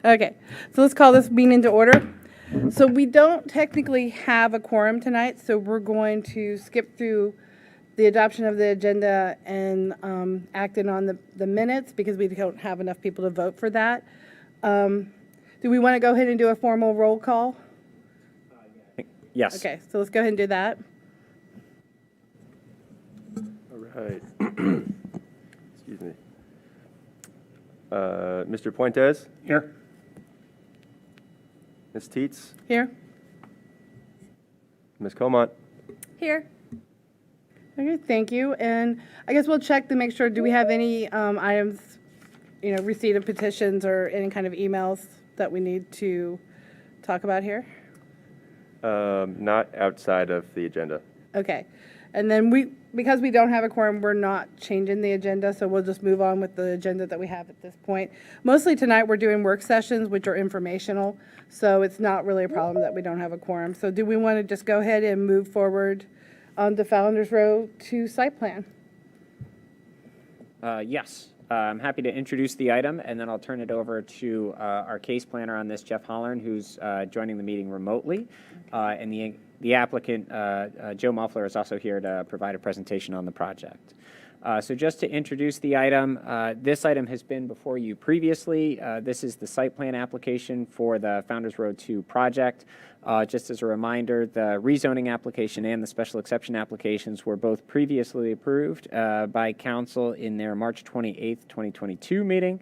Okay, so let's call this meeting to order. So we don't technically have a quorum tonight, so we're going to skip through the adoption of the agenda and acting on the minutes because we don't have enough people to vote for that. Do we want to go ahead and do a formal roll call? Yes. Okay, so let's go ahead and do that. All right. Excuse me. Mr. Puentes? Here. Ms. Teets? Here? Ms. Comont? Here. Okay, thank you. And I guess we'll check to make sure, do we have any items, receipt of petitions or any kind of emails that we need to talk about here? Not outside of the agenda. Okay. And then because we don't have a quorum, we're not changing the agenda, so we'll just move on with the agenda that we have at this point. Mostly tonight we're doing work sessions, which are informational, so it's not really a problem that we don't have a quorum. So do we want to just go ahead and move forward on the Founders Row to site plan? Yes. I'm happy to introduce the item, and then I'll turn it over to our case planner on this, Jeff Hollern, who's joining the meeting remotely. And the applicant, Joe Muffler, is also here to provide a presentation on the project. So just to introduce the item, this item has been before you previously. This is the site plan application for the Founders Road 2 project. Just as a reminder, the rezoning application and the special exception applications were both previously approved by council in their March 28th, 2022 meeting.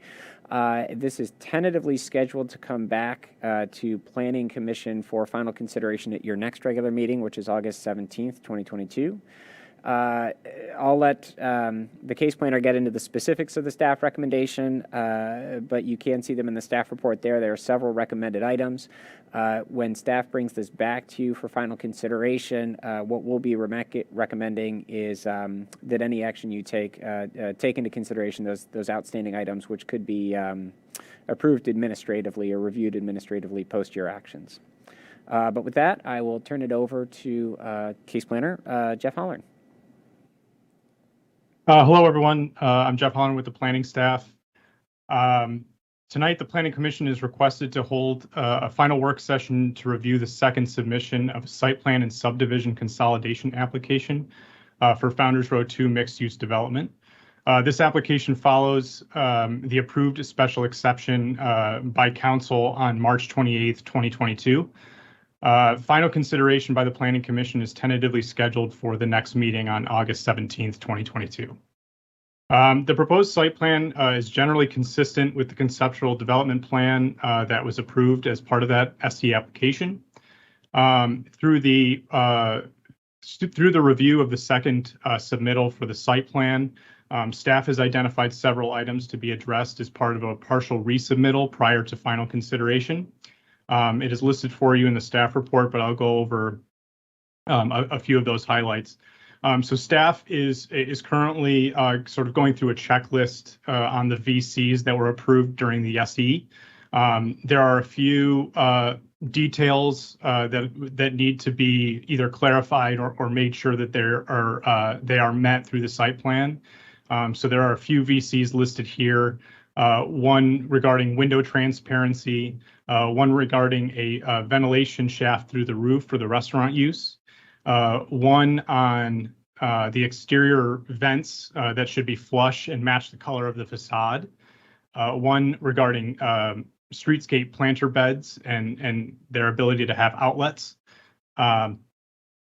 This is tentatively scheduled to come back to Planning Commission for final consideration at your next regular meeting, which is August 17th, 2022. I'll let the case planner get into the specifics of the staff recommendation, but you can see them in the staff report there. There are several recommended items. When staff brings this back to you for final consideration, what we'll be recommending is that any action you take into consideration those outstanding items, which could be approved administratively or reviewed administratively post your actions. But with that, I will turn it over to case planner Jeff Hollern. Hello, everyone. I'm Jeff Hollern with the planning staff. Tonight, the Planning Commission is requested to hold a final work session to review the second submission of a site plan and subdivision consolidation application for Founders Row 2 mixed-use development. This application follows the approved special exception by council on March 28th, 2022. Final consideration by the Planning Commission is tentatively scheduled for the next meeting on August 17th, 2022. The proposed site plan is generally consistent with the conceptual development plan that was approved as part of that SE application. Through the review of the second submittal for the site plan, staff has identified several items to be addressed as part of a partial resubmittal prior to final consideration. It is listed for you in the staff report, but I'll go over a few of those highlights. So staff is currently sort of going through a checklist on the VCs that were approved during the SE. There are a few details that need to be either clarified or made sure that they are met through the site plan. So there are a few VCs listed here. One regarding window transparency, one regarding a ventilation shaft through the roof for the restaurant use, one on the exterior vents that should be flush and match the color of the facade, one regarding streetscape planter beds and their ability to have outlets.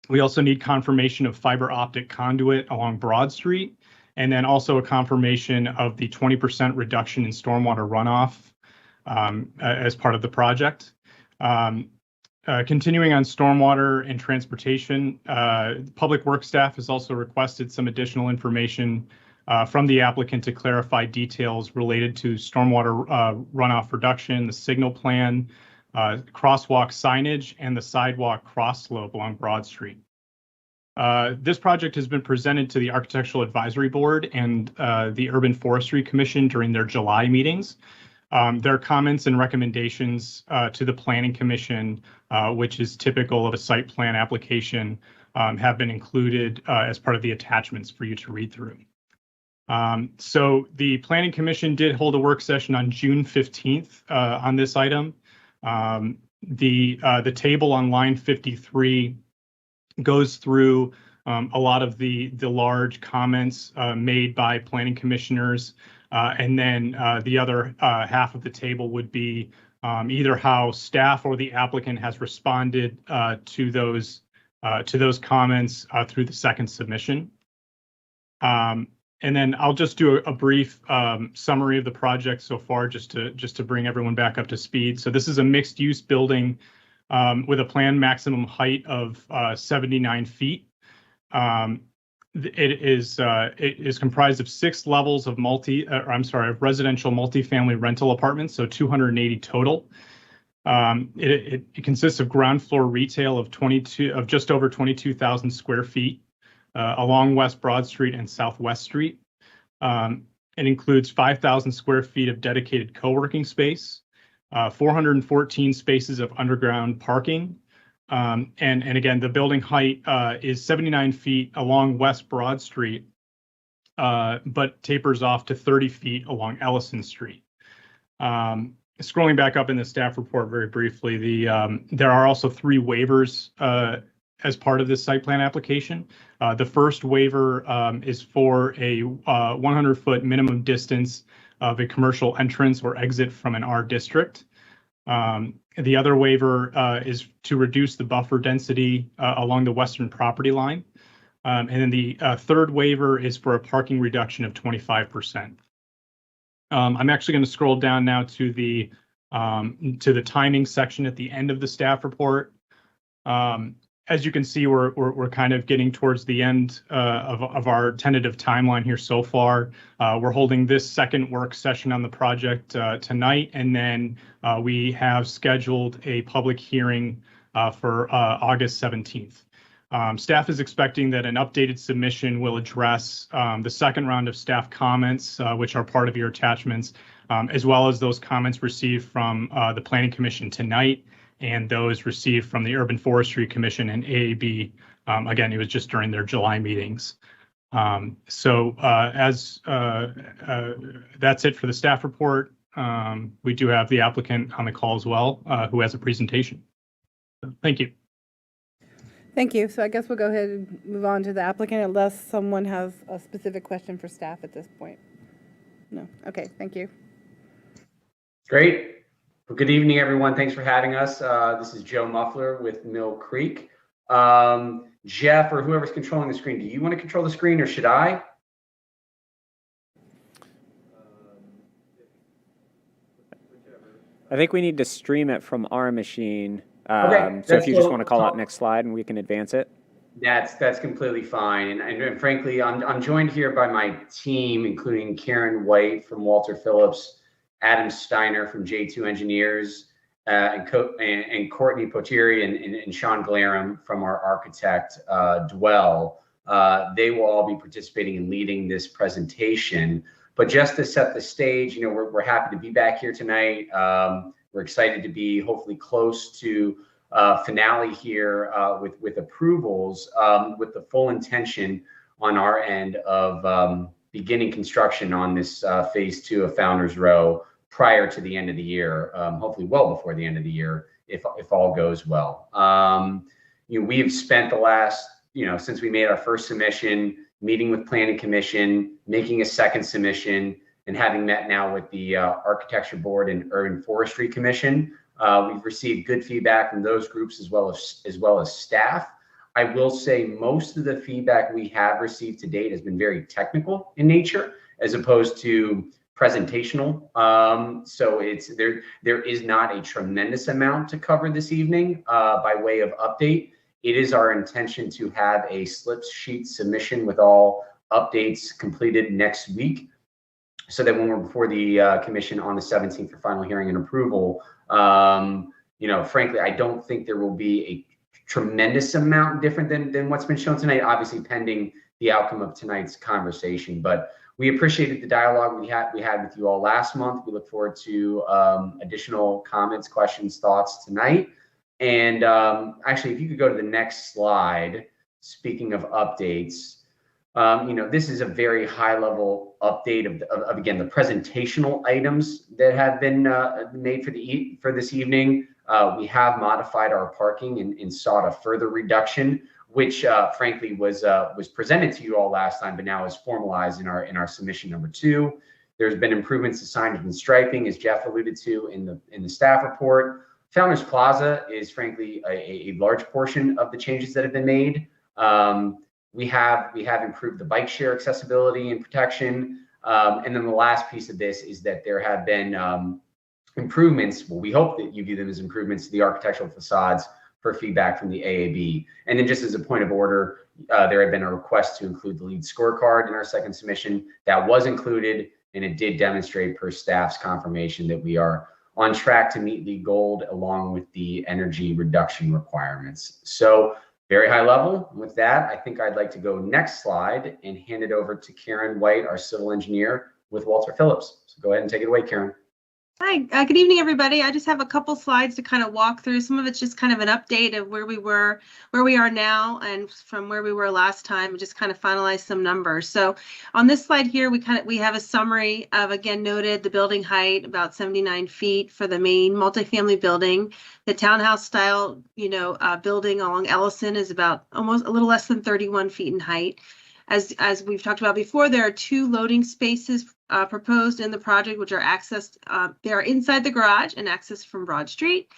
We also need confirmation of fiber optic conduit along Broad Street, and then also a confirmation of the 20% reduction in stormwater runoff as part of the project. Continuing on stormwater and transportation, Public Works staff has also requested some additional information from the applicant to clarify details related to stormwater runoff reduction, the signal plan, crosswalk signage, and the sidewalk cross slope along Broad Street. This project has been presented to the Architectural Advisory Board and the Urban Forestry Commission during their July meetings. Their comments and recommendations to the Planning Commission, which is typical of a site plan application, have been included as part of the attachments for you to read through. So the Planning Commission did hold a work session on June 15th on this item. The table on line 53 goes through a lot of the large comments made by planning commissioners, and then the other half of the table would be either how staff or the applicant has responded to those comments through the second submission. And then I'll just do a brief summary of the project so far, just to bring everyone back up to speed. So this is a mixed-use building with a planned maximum height of 79 feet. It is comprised of 6 levels of residential multifamily rental apartments, so 280 total. It consists of ground floor retail of just over 22,000 square feet along West Broad Street and Southwest Street. It includes 5,000 square feet of dedicated co-working space, 414 spaces of underground parking. And again, the building height is 79 feet along West Broad Street, but tapers off to 30 feet along Ellison Street. Scrolling back up in the staff report very briefly, there are also 3 waivers as part of this site plan application. The first waiver is for a 100-foot minimum distance of a commercial entrance or exit from an R district. The other waiver is to reduce the buffer density along the western property line. And then the third waiver is for a parking reduction of 25%. I'm actually going to scroll down now to the timing section at the end of the staff report. As you can see, we're kind of getting towards the end of our tentative timeline here so far. We're holding this second work session on the project tonight, and then we have scheduled a public hearing for August 17th. Staff is expecting that an updated submission will address the second round of staff comments, which are part of your attachments, as well as those comments received from the Planning Commission tonight, and those received from the Urban Forestry Commission and AAB. Again, it was just during their July meetings. That's it for the staff report. We do have the applicant on the call as well, who has a presentation. Thank you. Thank you. So I guess we'll go ahead and move on to the applicant unless someone has a specific question for staff at this point. No. Okay. Thank you. Great. Well, good evening, everyone. Thanks for having us. This is Joe Muffler with Mill Creek. Jeff, or whoever's controlling the screen, do you want to control the screen or should I? I think we need to stream it from our machine. Okay, so if you just want to call out next slide and we can advance it. That's completely fine. And frankly, I'm joined here by my team, including Karen White from Walter Phillips, Adam Steiner from J2 Engineers, and Courtney Potieri and Sean Glarum from our architect, Dwell. They will all be participating and leading this presentation. But just to set the stage, we're happy to be back here tonight. We're excited to be hopefully close to finale here with approvals, with the full intention on our end of beginning construction on this phase 2 of Founders Row prior to the end of the year, hopefully well before the end of the year, if all goes well. We have spent the last, since we made our first submission, meeting with Planning Commission, making a second submission, and having met now with the Architecture Board and Urban Forestry Commission. We've received good feedback from those groups as well as staff. I will say most of the feedback we have received to date has been very technical in nature, as opposed to presentational. So there is not a tremendous amount to cover this evening by way of update. It is our intention to have a slip sheet submission with all updates completed next week, so that when we're before the commission on the 17th for final hearing and approval, frankly, I don't think there will be a tremendous amount different than what's been shown tonight, obviously pending the outcome of tonight's conversation. But we appreciated the dialogue we had with you all last month. We look forward to additional comments, questions, thoughts tonight. And actually, if you could go to the next slide, speaking of updates, This is a very high level update of again, the presentational items that have been made for this evening. We have modified our parking and sought a further reduction, which frankly was presented to you all last time, but now is formalized in our submission number 2. There's been improvements to signage and striping, as Jeff alluded to in the staff report. Founders Plaza is frankly a large portion of the changes that have been made. We have improved the bike share accessibility and protection. And then the last piece of this is that there have been improvements. Well, we hope that you view them as improvements to the architectural facades per feedback from the AAB. And then just as a point of order, there had been a request to include the LEED scorecard in our second submission. That was included, and it did demonstrate per staff's confirmation that we are on track to meet LEED Gold along with the energy reduction requirements. So very high level. With that, I think I'd like to go next slide and hand it over to Karen White, our civil engineer with Walter Phillips. So go ahead and take it away, Karen. Hi, good evening, everybody. I just have a couple slides to kind of walk through. Some of it's just kind of an update of where we were, where we are now, and from where we were last time, and just kind of finalize some numbers. So on this slide here, we have a summary of, again, noted the building height, about 79 feet for the main multifamily building. The townhouse style, building along Ellison is about almost a little less than 31 feet in height. As we've talked about before, there are 2 loading spaces proposed in the project, which are accessed. They are inside the garage and accessed from Broad Street.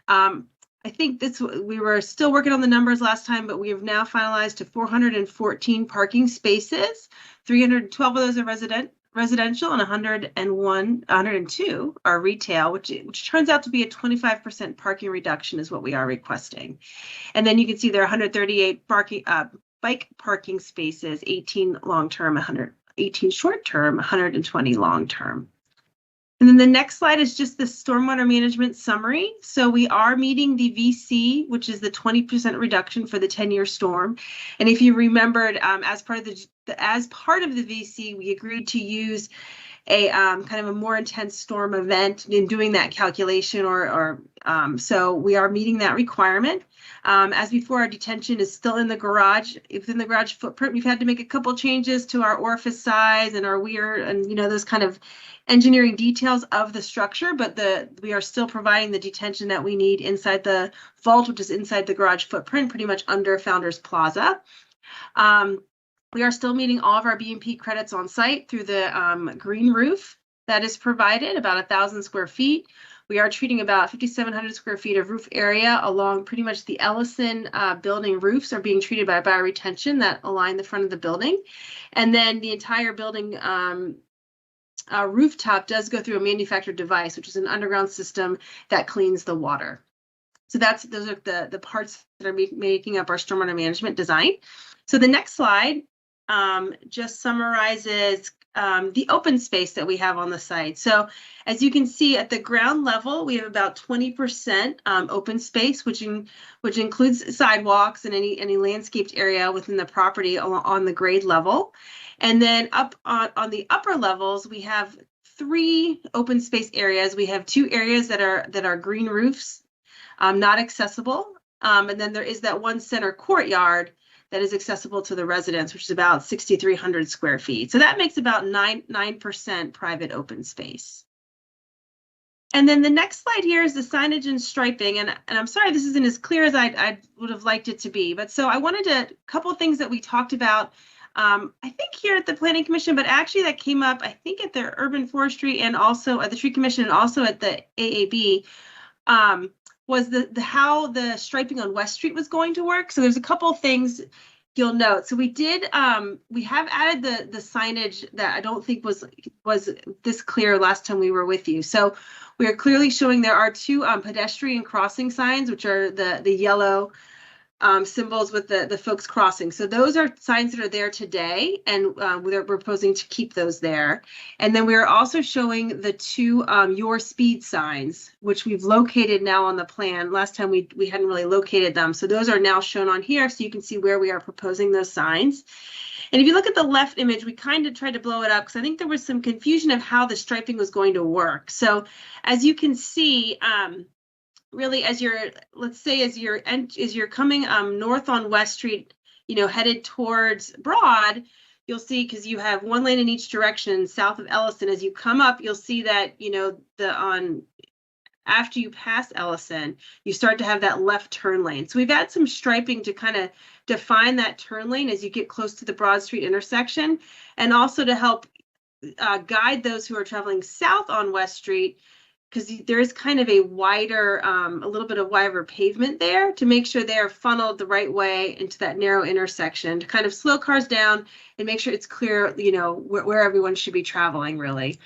I think we were still working on the numbers last time, but we have now finalized to 414 parking spaces. 312 of those are residential, and 102 are retail, which turns out to be a 25% parking reduction is what we are requesting. And then you can see there are 138 bike parking spaces, 18 long-term, 118 short-term, 120 long-term. And then the next slide is just the stormwater management summary. So we are meeting the VC, which is the 20% reduction for the 10-year storm. And if you remembered, as part of the VC, we agreed to use a kind of a more intense storm event in doing that calculation, so we are meeting that requirement. As before, our detention is still in the garage. Within the garage footprint, we've had to make a couple changes to our orifice size and our weir and those kind of engineering details of the structure, but we are still providing the detention that we need inside the vault, which is inside the garage footprint, pretty much under Founders Plaza. We are still meeting all of our B&P credits on site through the green roof that is provided, about 1,000 square feet. We are treating about 5,700 square feet of roof area along pretty much the Ellison building. Roofs are being treated by bioretention that align the front of the building. And then the entire building rooftop does go through a manufactured device, which is an underground system that cleans the water. So those are the parts that are making up our stormwater management design. So the next slide just summarizes the open space that we have on the site. So as you can see at the ground level, we have about 20% open space, which includes sidewalks and any landscaped area within the property on the grade level. And then up on the upper levels, we have 3 open space areas. We have 2 areas that are green roofs, not accessible. And then there is that one center courtyard that is accessible to the residents, which is about 6,300 square feet. So that makes about 9% private open space. And then the next slide here is the signage and striping. And I'm sorry this isn't as clear as I would have liked it to be. But so I wanted a couple of things that we talked about, I think here at the Planning Commission, but actually that came up, I think at the Urban Forestry and also at the Tree Commission and also at the AAB. Was how the striping on West Street was going to work. So there's a couple of things you'll note. So we have added the signage that I don't think was this clear last time we were with you. So we are clearly showing there are 2 pedestrian crossing signs, which are the yellow symbols with the folks crossing. So those are signs that are there today, and we're proposing to keep those there. And then we are also showing the 2 your speed signs, which we've located now on the plan. Last time we hadn't really located them. So those are now shown on here, so you can see where we are proposing those signs. And if you look at the left image, we kind of tried to blow it up because I think there was some confusion of how the striping was going to work. So as you can see, really, as you're coming north on West Street, headed towards Broad, you'll see, because you have one lane in each direction south of Ellison. As you come up, you'll see that, after you pass Ellison, you start to have that left turn lane. So we've had some striping to kind of define that turn lane as you get close to the Broad Street intersection, and also to help guide those who are traveling south on West Street, because there is kind of a wider, a little bit of wider pavement there, to make sure they are funneled the right way into that narrow intersection, to kind of slow cars down and make sure it's clear, where everyone should be traveling, really.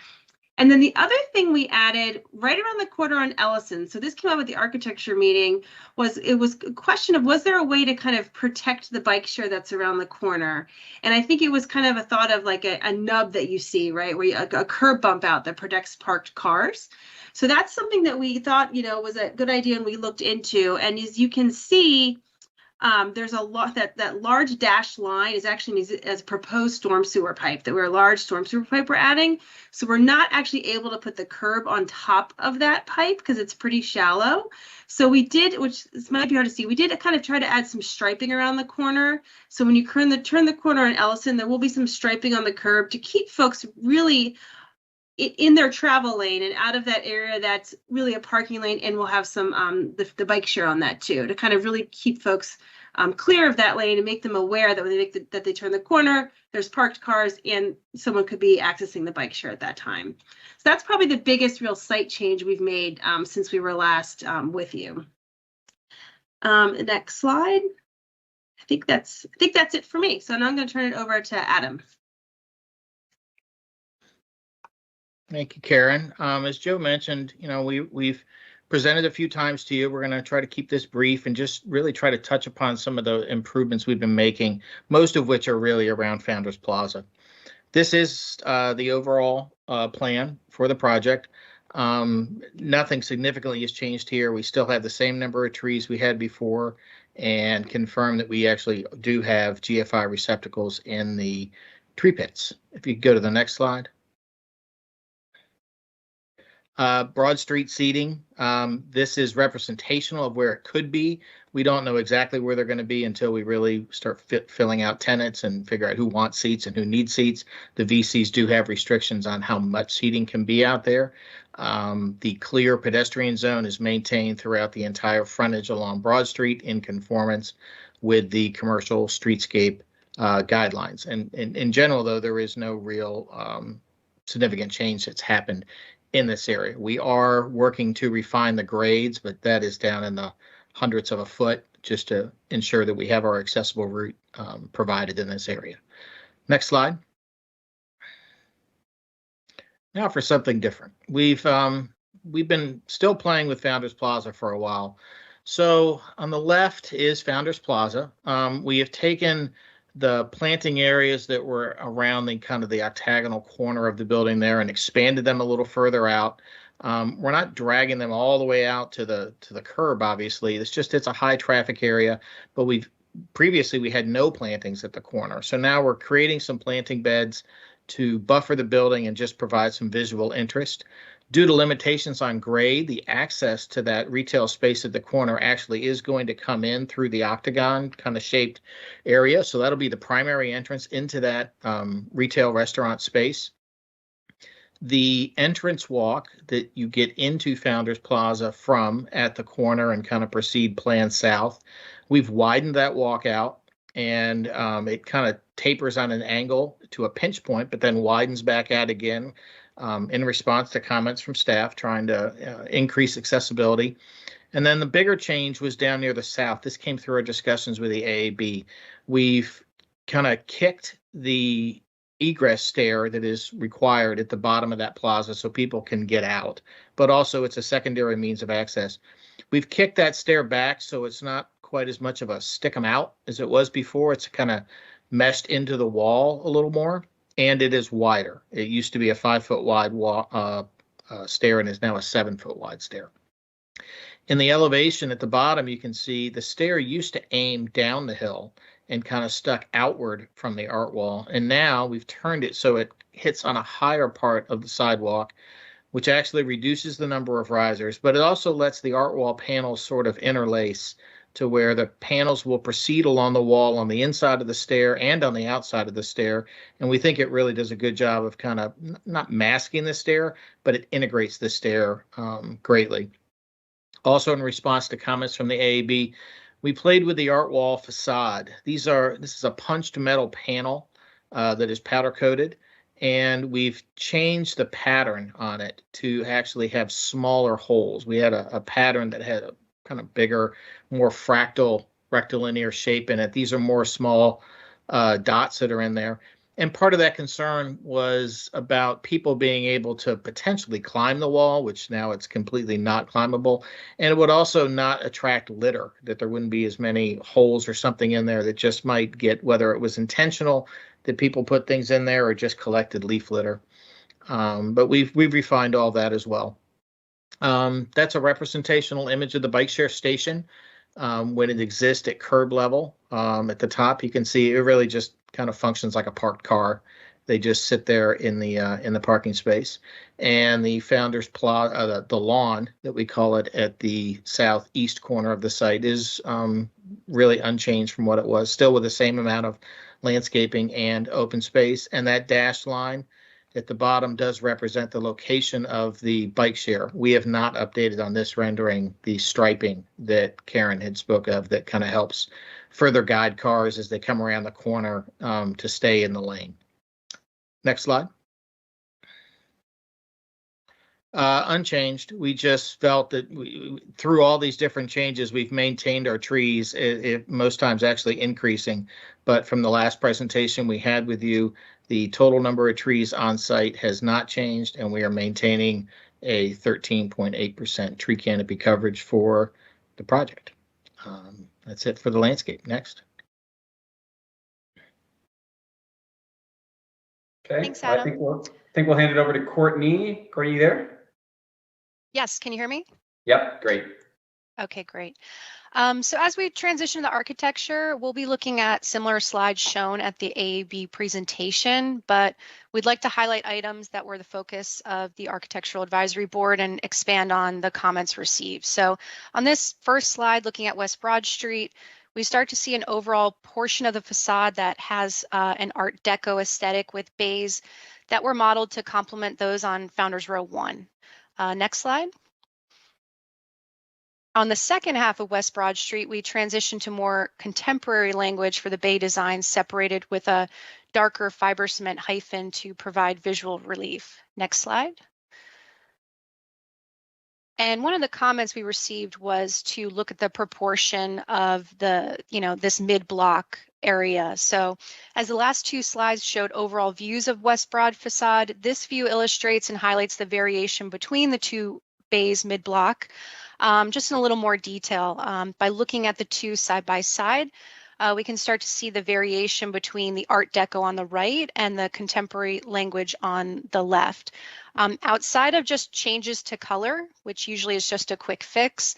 And then the other thing we added right around the corner on Ellison, so this came up at the architecture meeting, was a question of, was there a way to kind of protect the bike share that's around the corner? And I think it was kind of a thought of like a nub that you see, right, where a curb bump out that protects parked cars. So that's something that we thought, was a good idea, and we looked into. And as you can see, there's a lot, that large dashed line is actually as proposed storm sewer pipe, that we're a large storm sewer pipe we're adding. So we're not actually able to put the curb on top of that pipe because it's pretty shallow. So we did, which this might be hard to see, we did kind of try to add some striping around the corner. So when you turn the corner on Ellison, there will be some striping on the curb to keep folks really in their travel lane and out of that area that's really a parking lane, and we'll have some the bike share on that too, to kind of really keep folks clear of that lane and make them aware that when they turn the corner, there's parked cars and someone could be accessing the bike share at that time. So that's probably the biggest real site change we've made since we were last with you. Next slide. I think that's it for me. So now I'm going to turn it over to Adam. Thank you, Karen. As Joe mentioned, we've presented a few times to you. We're going to try to keep this brief and just really try to touch upon some of the improvements we've been making, most of which are really around Founders Plaza. This is the overall plan for the project. Nothing significantly has changed here. We still have the same number of trees we had before, and confirm that we actually do have GFI receptacles in the tree pits. If you go to the next slide. Broad Street seating. This is representational of where it could be. We don't know exactly where they're going to be until we really start filling out tenants and figure out who wants seats and who needs seats. The VCs do have restrictions on how much seating can be out there. The clear pedestrian zone is maintained throughout the entire frontage along Broad Street in conformance with the commercial streetscape guidelines. And in general, though, there is no real significant change that's happened in this area. We are working to refine the grades, but that is down in the hundredths of a foot, just to ensure that we have our accessible route provided in this area. Next slide. Now for something different. We've been still playing with Founders Plaza for a while. So on the left is Founders Plaza. We have taken the planting areas that were around the kind of the octagonal corner of the building there and expanded them a little further out. We're not dragging them all the way out to the curb, obviously. It's a high traffic area, but previously we had no plantings at the corner. So now we're creating some planting beds to buffer the building and just provide some visual interest. Due to limitations on grade, the access to that retail space at the corner actually is going to come in through the octagon kind of shaped area. So that'll be the primary entrance into that retail restaurant space. The entrance walk that you get into Founders Plaza from at the corner and kind of proceed plan south, we've widened that walk out, and it kind of tapers on an angle to a pinch point, but then widens back out again. In response to comments from staff trying to increase accessibility. And then the bigger change was down near the south. This came through our discussions with the AAB. We've kind of kicked the egress stair that is required at the bottom of that plaza so people can get out, but also it's a secondary means of access. We've kicked that stair back so it's not quite as much of a stick 'em out as it was before. It's kind of meshed into the wall a little more. And it is wider. It used to be a 5-foot wide stair and is now a 7-foot wide stair. In the elevation at the bottom, you can see the stair used to aim down the hill and kind of stuck outward from the art wall. And now we've turned it so it hits on a higher part of the sidewalk, which actually reduces the number of risers, but it also lets the art wall panels sort of interlace to where the panels will proceed along the wall on the inside of the stair and on the outside of the stair. And we think it really does a good job of kind of not masking the stair, but it integrates the stair greatly. Also, in response to comments from the AAB, we played with the Art Wall Facade. This is a punched metal panel that is powder coated, and we've changed the pattern on it to actually have smaller holes. We had a pattern that had a kind of bigger, more fractal rectilinear shape in it. These are more small dots that are in there. And part of that concern was about people being able to potentially climb the wall, which now it's completely not climbable. And it would also not attract litter, that there wouldn't be as many holes or something in there that just might get, whether it was intentional that people put things in there or just collected leaf litter. But we've refined all that as well. That's a representational image of the bike share station when it exists at curb level. At the top, you can see it really just kind of functions like a parked car. They just sit there in the parking space. And the Founders Plaza, the lawn that we call it at the southeast corner of the site, is really unchanged from what it was, still with the same amount of landscaping and open space. And that dashed line at the bottom does represent the location of the bike share. We have not updated on this rendering the striping that Karen had spoke of that kind of helps further guide cars as they come around the corner to stay in the lane. Next slide. Unchanged. We just felt that through all these different changes, we've maintained our trees, most times actually increasing. But from the last presentation we had with you, the total number of trees on site has not changed, and we are maintaining a 13.8% tree canopy coverage for the project. That's it for the landscape. Next. Okay. Thanks, Adam. I think we'll hand it over to Courtney. Courtney, you there? Yes, can you hear me? Yep, great. Okay, great. So as we transition to architecture, we'll be looking at similar slides shown at the AAB presentation, but we'd like to highlight items that were the focus of the Architectural Advisory Board and expand on the comments received. So on this first slide, looking at West Broad Street, we start to see an overall portion of the facade that has an Art Deco aesthetic with bays that were modeled to complement those on Founders Row 1. Next slide. On the second half of West Broad Street, we transition to more contemporary language for the bay design, separated with a darker fiber cement hyphen to provide visual relief. Next slide. And one of the comments we received was to look at the proportion of the, this mid-block area. So as the last two slides showed overall views of West Broad facade, this view illustrates and highlights the variation between the two bays mid-block. Just in a little more detail, by looking at the two side by side, we can start to see the variation between the Art Deco on the right and the contemporary language on the left. Outside of just changes to color, which usually is just a quick fix,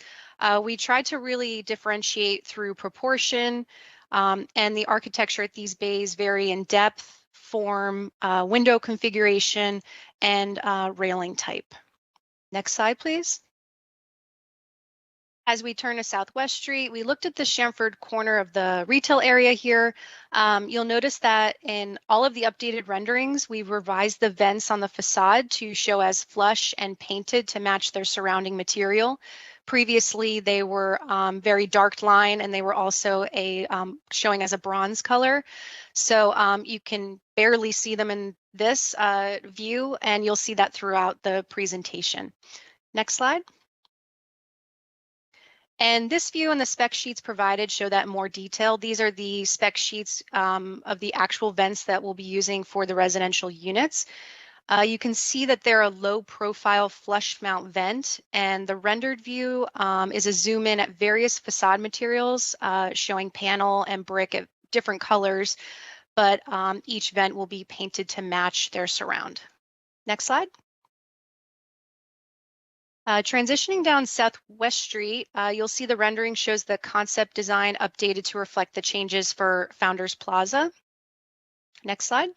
we tried to really differentiate through proportion, and the architecture at these bays vary in depth, form, window configuration, and railing type. Next slide, please. As we turn to Southwest Street, we looked at the chamfered corner of the retail area here. You'll notice that in all of the updated renderings, we've revised the vents on the facade to show as flush and painted to match their surrounding material. Previously, they were very dark line, and they were also showing as a bronze color. So you can barely see them in this view, and you'll see that throughout the presentation. Next slide. And this view and the spec sheets provided show that in more detail. These are the spec sheets of the actual vents that we'll be using for the residential units. You can see that they're a low profile flush mount vent, and the rendered view is a zoom in at various facade materials showing panel and brick at different colors, but each vent will be painted to match their surround. Next slide. Transitioning down Southwest Street, you'll see the rendering shows the concept design updated to reflect the changes for Founders Plaza. Next slide.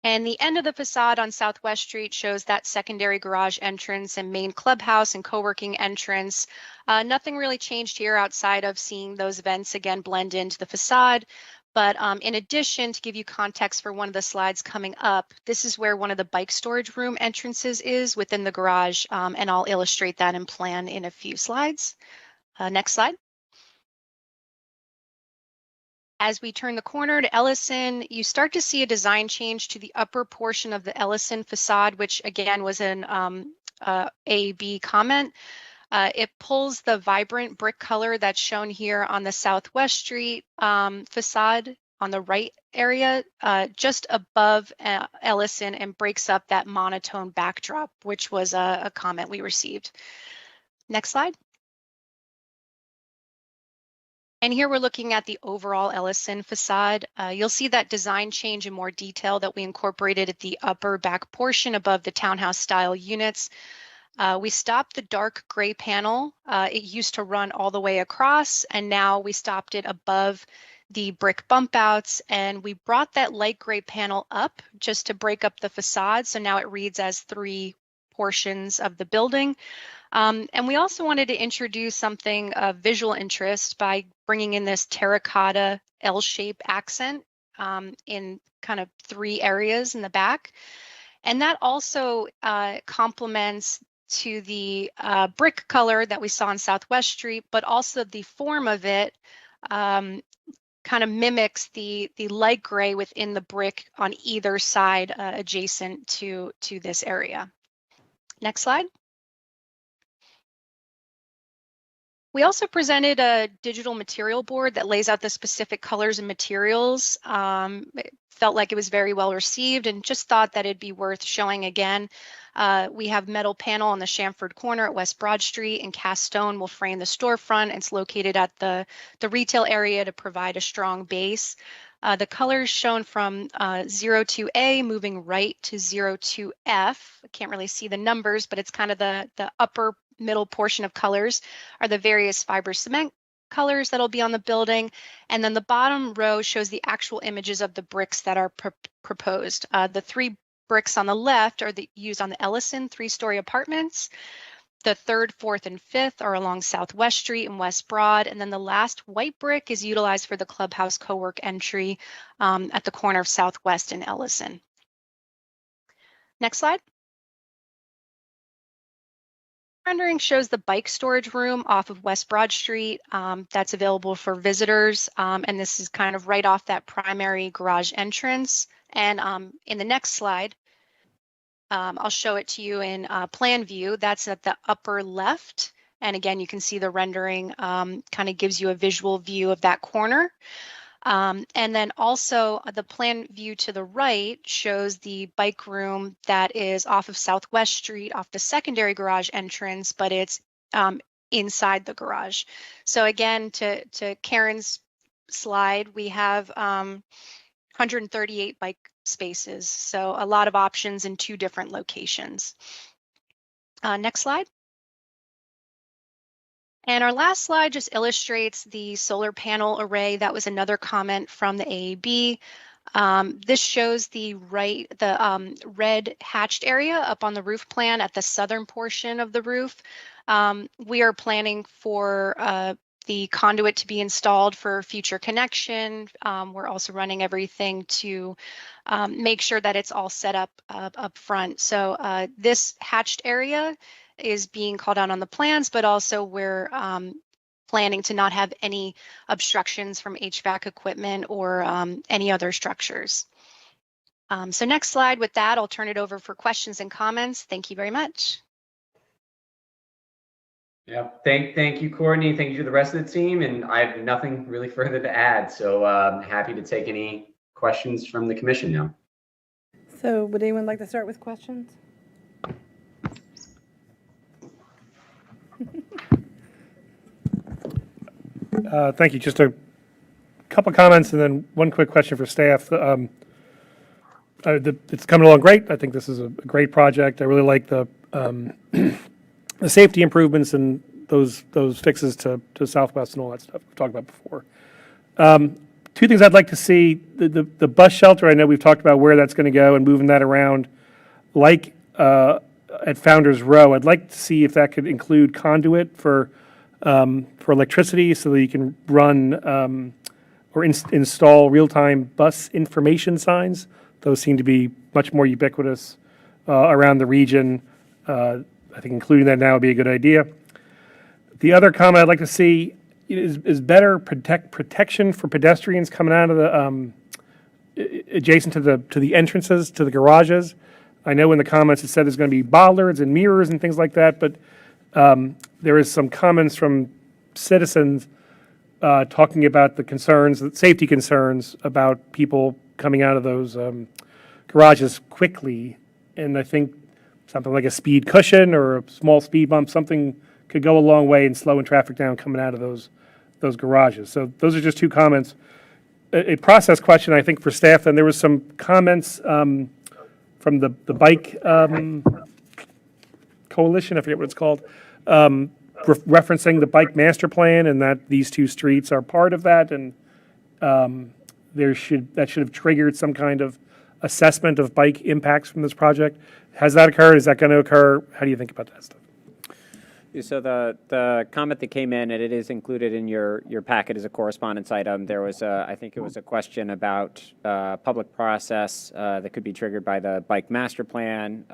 And the end of the facade on Southwest Street shows that secondary garage entrance and main clubhouse and co-working entrance. Nothing really changed here outside of seeing those vents again blend into the facade. But in addition, to give you context for one of the slides coming up, this is where one of the bike storage room entrances is within the garage, and I'll illustrate that in plan in a few slides. Next slide. As we turn the corner to Ellison, you start to see a design change to the upper portion of the Ellison facade, which again was an AAB comment. It pulls the vibrant brick color that's shown here on the Southwest Street facade on the right area, just above Ellison, and breaks up that monotone backdrop, which was a comment we received. Next slide. And here we're looking at the overall Ellison facade. You'll see that design change in more detail that we incorporated at the upper back portion above the townhouse style units. We stopped the dark gray panel. It used to run all the way across, and now we stopped it above the brick bump outs, and we brought that light gray panel up just to break up the facade. So now it reads as 3 portions of the building. And we also wanted to introduce something of visual interest by bringing in this terracotta L-shaped accent in kind of 3 areas in the back. And that also complements to the brick color that we saw on Southwest Street, but also the form of it kind of mimics the light gray within the brick on either side adjacent to this area. Next slide. We also presented a digital material board that lays out the specific colors and materials. It felt like it was very well received, and just thought that it'd be worth showing again. We have metal panel on the Chamford corner at West Broad Street, and cast stone will frame the storefront. It's located at the retail area to provide a strong base. The colors shown from 02A moving right to 02F. I can't really see the numbers, but it's kind of the upper middle portion of colors are the various fiber cement colors that'll be on the building. And then the bottom row shows the actual images of the bricks that are proposed. The 3 bricks on the left are used on the Ellison 3-story apartments. The 3rd, 4th, and 5th are along Southwest Street and West Broad. And then the last white brick is utilized for the clubhouse co-work entry at the corner of Southwest and Ellison. Next slide. Rendering shows the bike storage room off of West Broad Street that's available for visitors. And this is kind of right off that primary garage entrance. And in the next slide, I'll show it to you in plan view. That's at the upper left. And again, you can see the rendering kind of gives you a visual view of that corner. And then also the plan view to the right shows the bike room that is off of Southwest Street, off the secondary garage entrance, but it's inside the garage. So again, to Karen's slide, we have 138 bike spaces. So a lot of options in 2 different locations. Next slide. And our last slide just illustrates the solar panel array. That was another comment from the AAB. This shows the red hatched area up on the roof plan at the southern portion of the roof. We are planning for the conduit to be installed for future connection. We're also running everything to make sure that it's all set up front. So this hatched area is being called out on the plans, but also we're planning to not have any obstructions from HVAC equipment or any other structures. So next slide. With that, I'll turn it over for questions and comments. Thank you very much. Yeah, thank you, Courtney. Thank you to the rest of the team. And I have nothing really further to add. So I'm happy to take any questions from the commission now. So would anyone like to start with questions? Thank you. Just a couple comments and then one quick question for staff. It's coming along great. I think this is a great project. I really like the safety improvements and those fixes to Southwest and all that stuff we've talked about before. two things I'd like to see, the bus shelter, I know we've talked about where that's going to go and moving that around. Like at Founders Row, I'd like to see if that could include conduit for electricity so that you can run or install real-time bus information signs. Those seem to be much more ubiquitous around the region. I think including that now would be a good idea. The other comment I'd like to see is better protection for pedestrians coming out of the adjacent to the entrances to the garages. I know in the comments it said there's going to be bollards and mirrors and things like that, but there is some comments from citizens talking about the concerns, the safety concerns about people coming out of those garages quickly. And I think something like a speed cushion or a small speed bump, something could go a long way in slowing traffic down coming out of those garages. So those are just two comments. A process question, I think, for staff. And there was some comments from the bike coalition, I forget what it's called, referencing the bike master plan and that these two streets are part of that. And that should have triggered some kind of assessment of bike impacts from this project. Has that occurred? Is that going to occur? How do you think about that stuff? So the comment that came in, and it is included in your packet as a correspondence item, there was I think it was a question about public process that could be triggered by the bike master plan,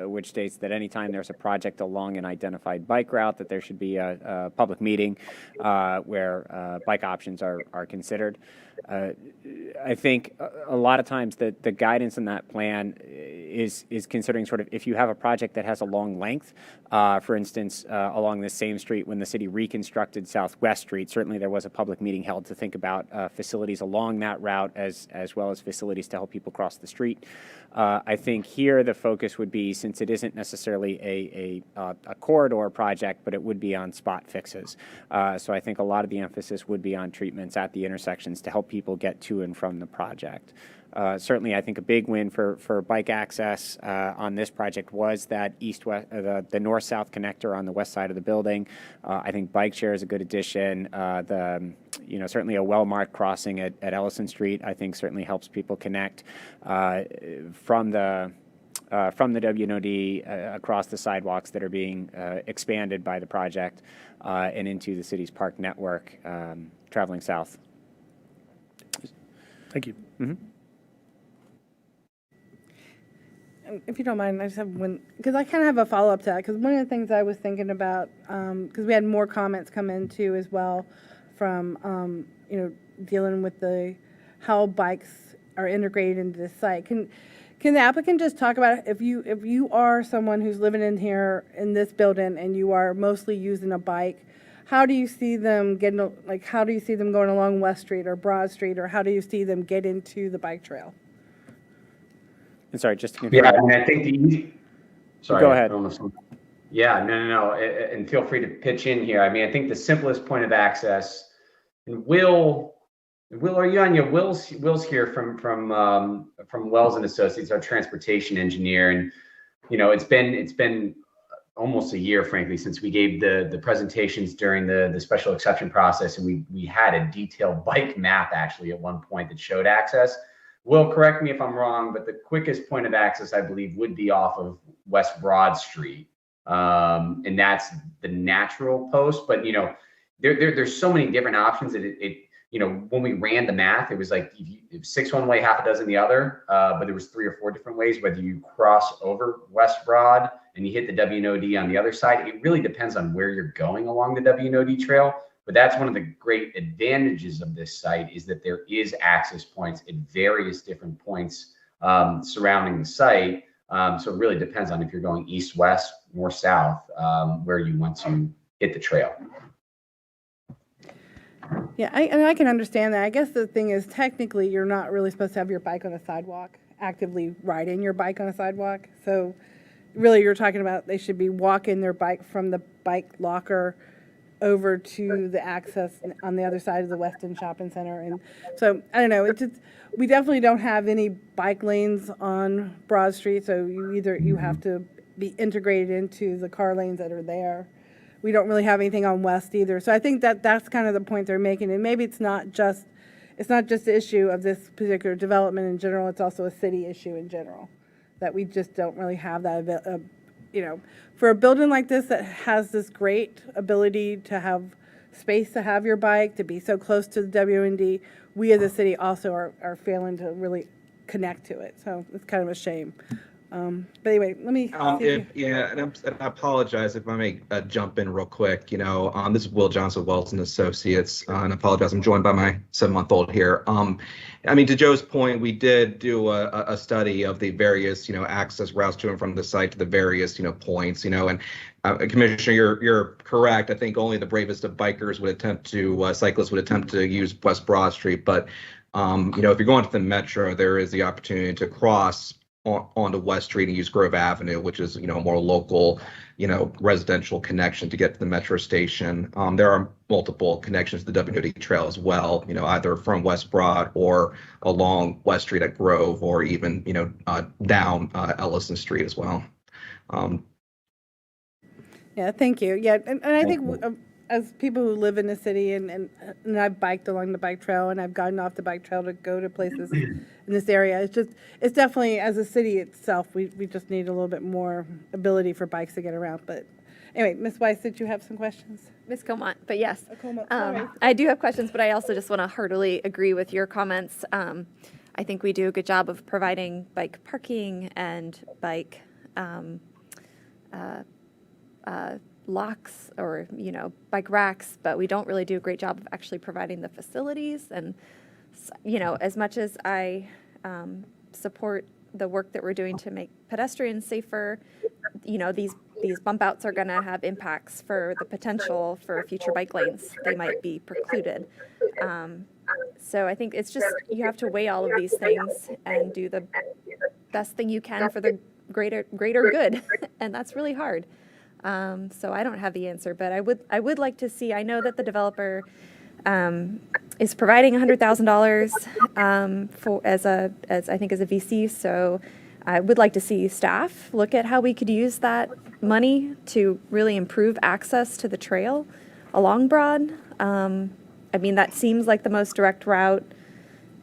which states that anytime there's a project along an identified bike route, that there should be a public meeting where bike options are considered. I think a lot of times the guidance in that plan is considering sort of if you have a project that has a long length, for instance, along the same street when the city reconstructed Southwest Street, certainly there was a public meeting held to think about facilities along that route as well as facilities to help people cross the street. I think here the focus would be, since it isn't necessarily a corridor project, but it would be on spot fixes. So I think a lot of the emphasis would be on treatments at the intersections to help people get to and from the project. Certainly, I think a big win for bike access on this project was that east-west, the north-south connector on the west side of the building. I think bike share is a good addition. Certainly a well-marked crossing at Ellison Street, I think certainly helps people connect from the WNOD across the sidewalks that are being expanded by the project and into the city's park network traveling south. Thank you. Mm-hmm. If you don't mind, I just have one, because I kind of have a follow-up to that, because one of the things I was thinking about, because we had more comments come in too as well from, dealing with how bikes are integrated into the site. Can the applicant just talk about if you are someone who's living in here in this building and you are mostly using a bike, how do you see them how do you see them going along West Street or Broad Street, or how do you see them get into the bike trail? And sorry, just to confirm. Yeah, I mean, I think sorry. Go ahead. I don't know if yeah, no. And feel free to pitch in here. I mean, I think the simplest point of access, and Will, are you on your Will's here from Wells and Associates, our transportation engineer, and it's been almost a year, frankly, since we gave the presentations during the special exception process, and we had a detailed bike map actually at one point that showed access. Will, correct me if I'm wrong, but the quickest point of access, I believe, would be off of West Broad Street, and that's the natural post. But there's so many different options that when we ran the math, it was like it was 6 one way, half a dozen the other, but there was 3 or 4 different ways. Whether you cross over West Broad and you hit the WNOD on the other side, it really depends on where you're going along the WNOD trail. But that's one of the great advantages of this site, is that there is access points at various different points surrounding the site. So it really depends on if you're going east, west, north, south, where you want to hit the trail. Yeah, I can understand that. I guess the thing is, technically, you're not really supposed to have your bike on a sidewalk, actively riding your bike on a sidewalk. So really, you're talking about they should be walking their bike from the bike locker over to the access on the other side of the Weston Shopping Center. And so, I don't know, we definitely don't have any bike lanes on Broad Street, so you have to be integrated into the car lanes that are there. We don't really have anything on West either. So I think that's kind of the point they're making. And maybe it's not just it's not just the issue of this particular development in general, it's also a city issue in general, that we just don't really have that, for a building like this that has this great ability to have space to have your bike, to be so close to the WND, we as a city also are failing to really connect to it. So it's kind of a shame. But anyway, let me. And I apologize if I may jump in real quick. This is Will Johnson, Wells and Associates, and I apologize. I'm joined by my 7-month-old here. To Joe's point, we did do a study of the various, access routes to and from the site to the various, points, and Commissioner, you're correct. I think only the bravest of bikers would cyclists would attempt to use West Broad Street. But, if you're going to the metro, there is the opportunity to cross onto West Street and use Grove Avenue, which is, a more local, residential connection to get to the metro station. There are multiple connections to the WND Trail as well, either from West Broad or along West Street at Grove, or even, down Ellison Street as well. Yeah, thank you. Yeah, and I think as people who live in the city and I've biked along the bike trail and I've gotten off the bike trail to go to places in this area, it's definitely, as a city itself, we just need a little bit more ability for bikes to get around. But anyway, Ms. Weiss, did you have some questions? Ms. Comont, but yes. Sorry. I do have questions, but I also just want to heartily agree with your comments. I think we do a good job of providing bike parking and bike locks or, bike racks, but we don't really do a great job of actually providing the facilities. And, as much as I support the work that we're doing to make pedestrians safer, these bump outs are going to have impacts for the potential for future bike lanes. They might be precluded. So I think it's just, you have to weigh all of these things and do the best thing you can for the greater good. And that's really hard. So I don't have the answer, but I would like to see, I know that the developer is providing $100,000 as I think as a VC. So I would like to see staff look at how we could use that money to really improve access to the trail along Broad. That seems like the most direct route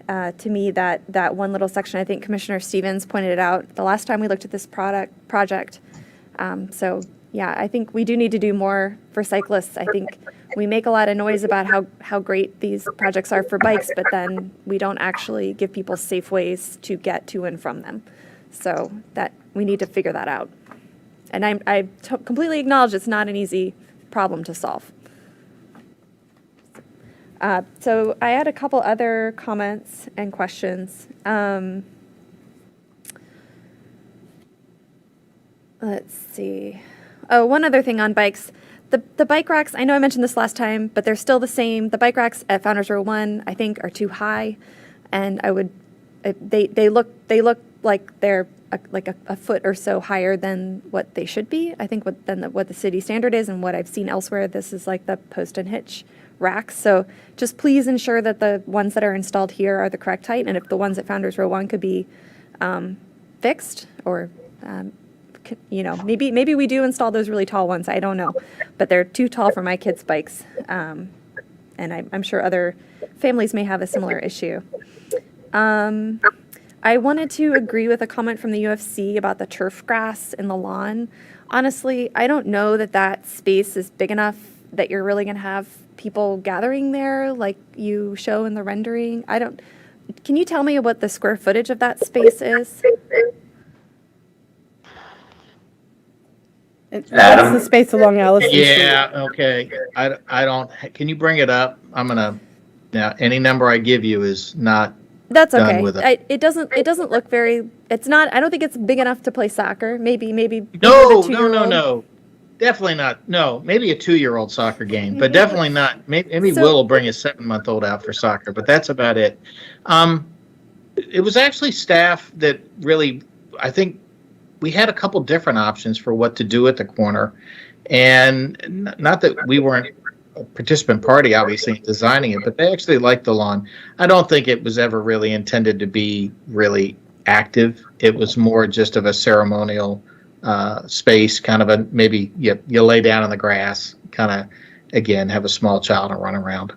to me, that one little section. I think Commissioner Stevens pointed it out the last time we looked at this project. So yeah, I think we do need to do more for cyclists. I think we make a lot of noise about how great these projects are for bikes, but then we don't actually give people safe ways to get to and from them. So that we need to figure that out. And I completely acknowledge it's not an easy problem to solve. So I had a couple other comments and questions. Let's see. Oh, one other thing on bikes. The bike racks, I know I mentioned this last time, but they're still the same. The bike racks at Founders Row 1, I think, are too high. And they look like they're a foot or so higher than what they should be. I think what the city standard is and what I've seen elsewhere, this is like the post and hitch racks. So just please ensure that the ones that are installed here are the correct height. And if the ones at Founders Row 1 could be fixed or maybe we do install those really tall ones. I don't know, but they're too tall for my kids' bikes, and I'm sure other families may have a similar issue. I wanted to agree with a comment from the UFC about the turf grass in the lawn. Honestly, I don't know that space is big enough that you're really going to have people gathering there like you show in the rendering. Can you tell me what the square footage of that space is? That's the space along Ellison Street. Yeah, okay. I don't, can you bring it up? Now, any number I give you is not That's done okay. with it. It doesn't look very, it's not, I don't think it's big enough to play soccer. Maybe. No. Definitely not. No, maybe a 2-year-old soccer game, but definitely not. Maybe Will will bring his 7-month-old out for soccer, but that's about it. It was actually staff that really, I think, we had a couple different options for what to do at the corner, and not that we weren't a participant party, obviously, in designing it, but they actually liked the lawn. I don't think it was ever really intended to be really active. It was more just of a ceremonial space, kind of you lay down in the grass, kind of, again, have a small child and run around.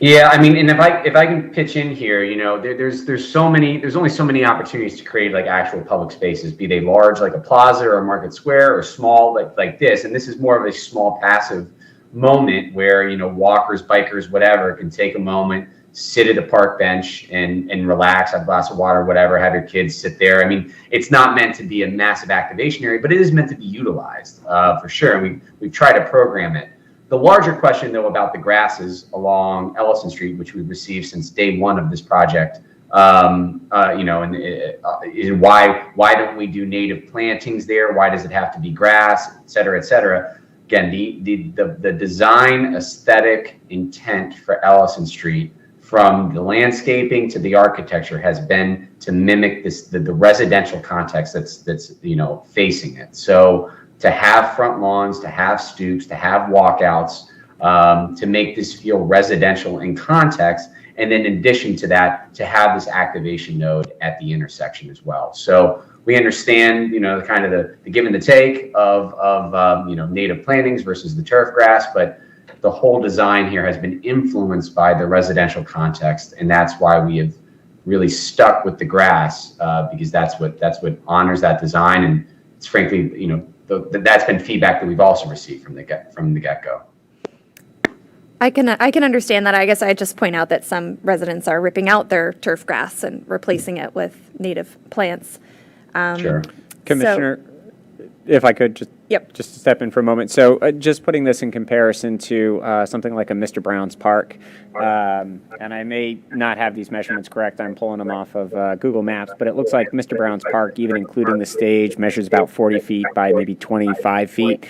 Yeah, I mean, and if I can pitch in here, you know, there's only so many opportunities to create like actual public spaces, be they large like a plaza or a market square, or small like this. And this is more of a small passive moment where, you know, walkers, bikers, whatever, can take a moment, sit at a park bench and relax, have a glass of water, whatever, have your kids sit there. I mean, it's not meant to be a massive activation area, but it is meant to be utilized for sure. And we've tried to program it. The larger question, though, about the grasses along Ellison Street, which we've received since day one of this project, you know, and why don't we do native plantings there? Why does it have to be grass, et cetera, et cetera? Again, the design aesthetic intent for Ellison Street, from the landscaping to the architecture, has been to mimic the residential context that's you know, facing it. So to have front lawns, to have stoops, to have walkouts, to make this feel residential in context. And then in addition to that, to have this activation node at the intersection as well. So we understand, you know, kind of the give and the take of you know, native plantings versus the turf grass, but the whole design here has been influenced by the residential context. And that's why we have really stuck with the grass, because that's what honors that design. And it's frankly, you know, that's been feedback that we've also received from the get-go. I can understand that. I guess I just point out that some residents are ripping out their turf grass and replacing it with native plants. Sure. Commissioner, if I could just step in for a moment. So just putting this in comparison to something like a Mr. Brown's Park, and I may not have these measurements correct. I'm pulling them off of Google Maps, but it looks like Mr. Brown's Park, even including the stage, measures about 40 feet by maybe 25 feet.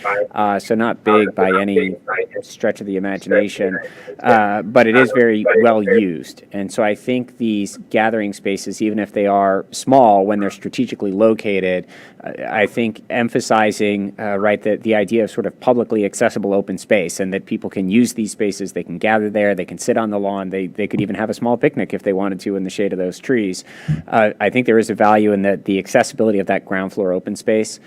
So not big by any stretch of the imagination, but it is very well used. And so I think these gathering spaces, even if they are small, when they're strategically located, I think emphasizing right, the idea of sort of publicly accessible open space, and that people can use these spaces, they can gather there, they can sit on the lawn, they could even have a small picnic if they wanted to in the shade of those trees. I think there is a value in the accessibility of that ground floor open space.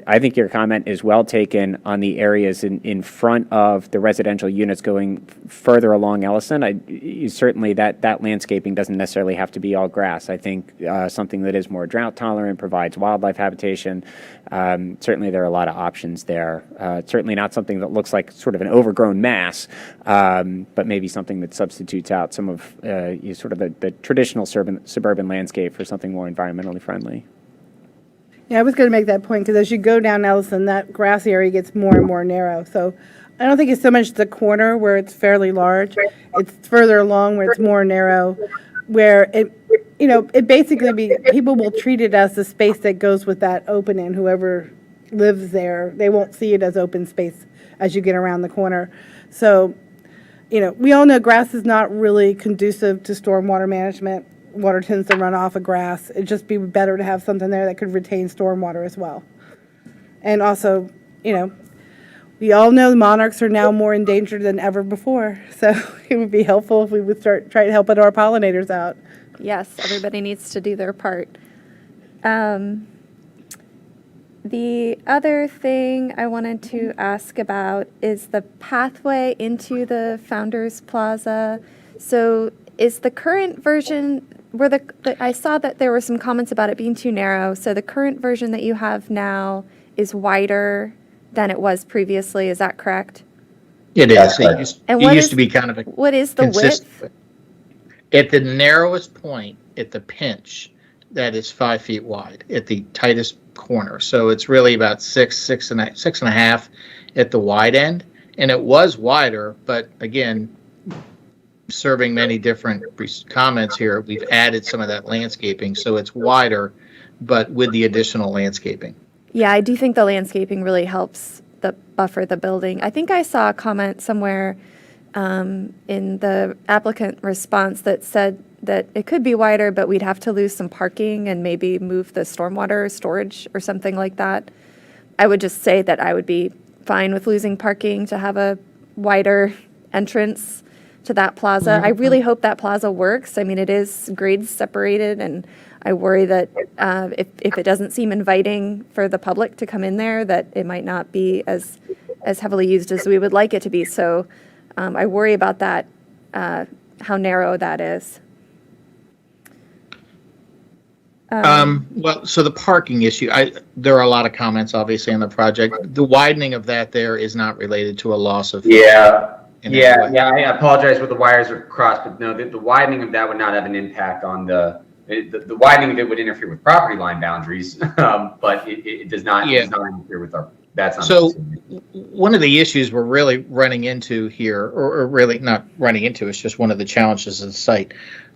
I think your comment is well taken on the areas in front of the residential units going further along Ellison. Certainly that landscaping doesn't necessarily have to be all grass. I think something that is more drought tolerant, provides wildlife habitation. Certainly there are a lot of options there. Certainly not something that looks like sort of an overgrown mass, but maybe something that substitutes out some of sort of the traditional suburban landscape for something more environmentally friendly. Yeah, I was going to make that point, because as you go down Ellison, that grass area gets more and more narrow. So I don't think it's so much the corner where it's fairly large. It's further along where it's more narrow, where it basically people will treat it as the space that goes with that opening. Whoever lives there, they won't see it as open space as you get around the corner. So, we all know grass is not really conducive to stormwater management. Water tends to run off of grass. It'd just be better to have something there that could retain stormwater as well. And also, we all know the monarchs are now more endangered than ever before. So it would be helpful if we would start trying to help our pollinators out. Yes, everybody needs to do their part. The other thing I wanted to ask about is the pathway into the Founders Plaza. So is the current version, I saw that there were some comments about it being too narrow. So the current version that you have now is wider than it was previously. Is that correct? It is. And It used to be kind of a what is the consistent width? At the narrowest point, at the pinch, that is 5 feet wide at the tightest corner. So it's really about six and a half at the wide end. And it was wider, but again, serving many different comments here, we've added some of that landscaping, so it's wider, but with the additional landscaping. Yeah, I do think the landscaping really helps buffer the building. I think I saw a comment somewhere in the applicant response that said that it could be wider, but we'd have to lose some parking and maybe move the stormwater storage or something like that. I would just say that I would be fine with losing parking to have a wider entrance to that plaza. I really hope that plaza works. I mean, it is grade separated, and I worry that if it doesn't seem inviting for the public to come in there, that it might not be as heavily used as we would like it to be. So I worry about that how narrow that is. Well, so the parking issue, there are a lot of comments obviously on the project. The widening of that there is not related to a loss of. Yeah. in any Yeah, way. yeah, I apologize where the wires are crossed, but no, the widening of that would not have an impact on the widening of it would interfere with property line boundaries, but it does not, Yeah. does not interfere with our, that's not. So one of the issues we're really running into here, or really not running into, it's just one of the challenges of the site.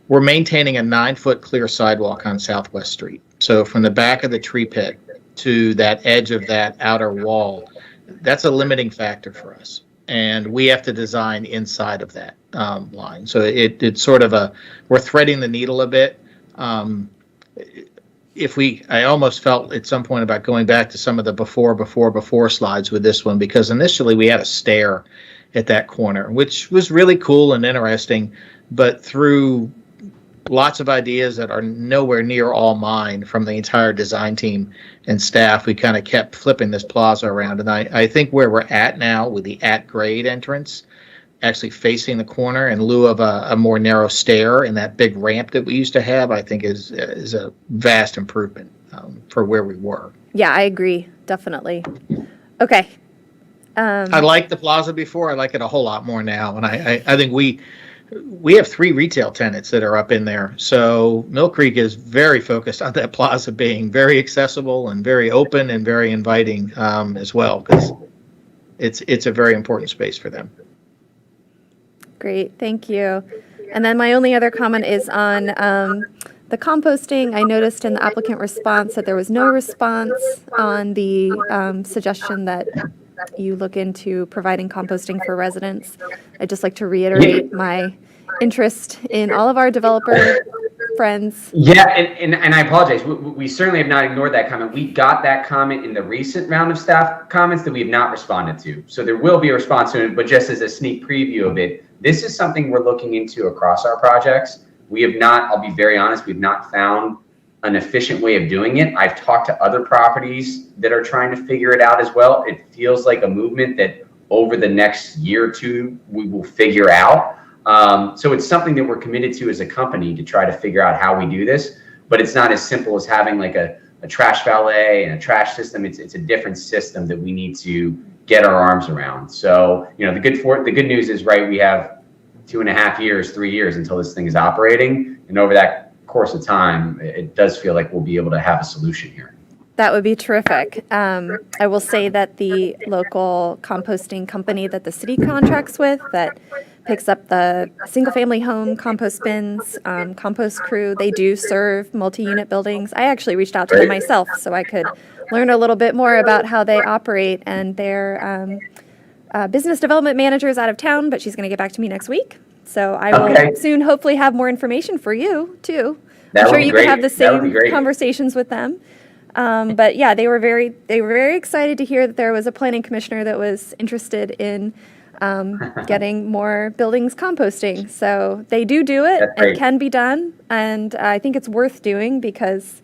We're maintaining a 9-foot clear sidewalk on Southwest Street. So from the back of the tree pit to that edge of that outer wall, that's a limiting factor for us. And we have to design inside of that line. So it's sort of we're threading the needle a bit. I almost felt at some point about going back to some of the before slides with this one, because initially we had a stair at that corner, which was really cool and interesting, but through lots of ideas that are nowhere near all mine from the entire design team and staff, we kind of kept flipping this plaza around. And I think where we're at now with the at-grade entrance, actually facing the corner in lieu of a more narrow stair and that big ramp that we used to have, I think is a vast improvement for where we were. Yeah, I agree, definitely. Okay. I liked the plaza before. I like it a whole lot more now. And I think we have 3 retail tenants that are up in there. So Mill Creek is very focused on that plaza being very accessible and very open and very inviting as well, because it's a very important space for them. Great, thank you. And then my only other comment is on the composting. I noticed in the applicant response that there was no response on the suggestion that you look into providing composting for residents. I'd just like to reiterate my interest in all of our developer friends. Yeah, and I apologize. We certainly have not ignored that comment. We got that comment in the recent round of staff comments that we have not responded to. So there will be a response to it, but just as a sneak preview of it, this is something we're looking into across our projects. We have not, I'll be very honest, we've not found an efficient way of doing it. I've talked to other properties that are trying to figure it out as well. It feels like a movement that over the next year or two, we will figure out. So it's something that we're committed to as a company to try to figure out how we do this, but it's not as simple as having like a trash valet and a trash system. It's a different system that we need to get our arms around. So, you know, the good news is, right, we have 2.5 years, 3 years until this thing is operating. And over that course of time, it does feel like we'll be able to have a solution here. That would be terrific. I will say that the local composting company that the city contracts with that picks up the single-family home compost bins, compost crew, they do serve multi-unit buildings. I actually reached out to them myself so I could learn a little bit more about how they operate, and their business development manager is out of town, but she's going to get back to me next week. So I will soon hopefully have more information for you, too. I'm sure you can have the same conversations with them. But yeah, they were very excited to hear that there was a planning commissioner that was interested in getting more buildings composting. So they do it. It can be done. And I think it's worth doing because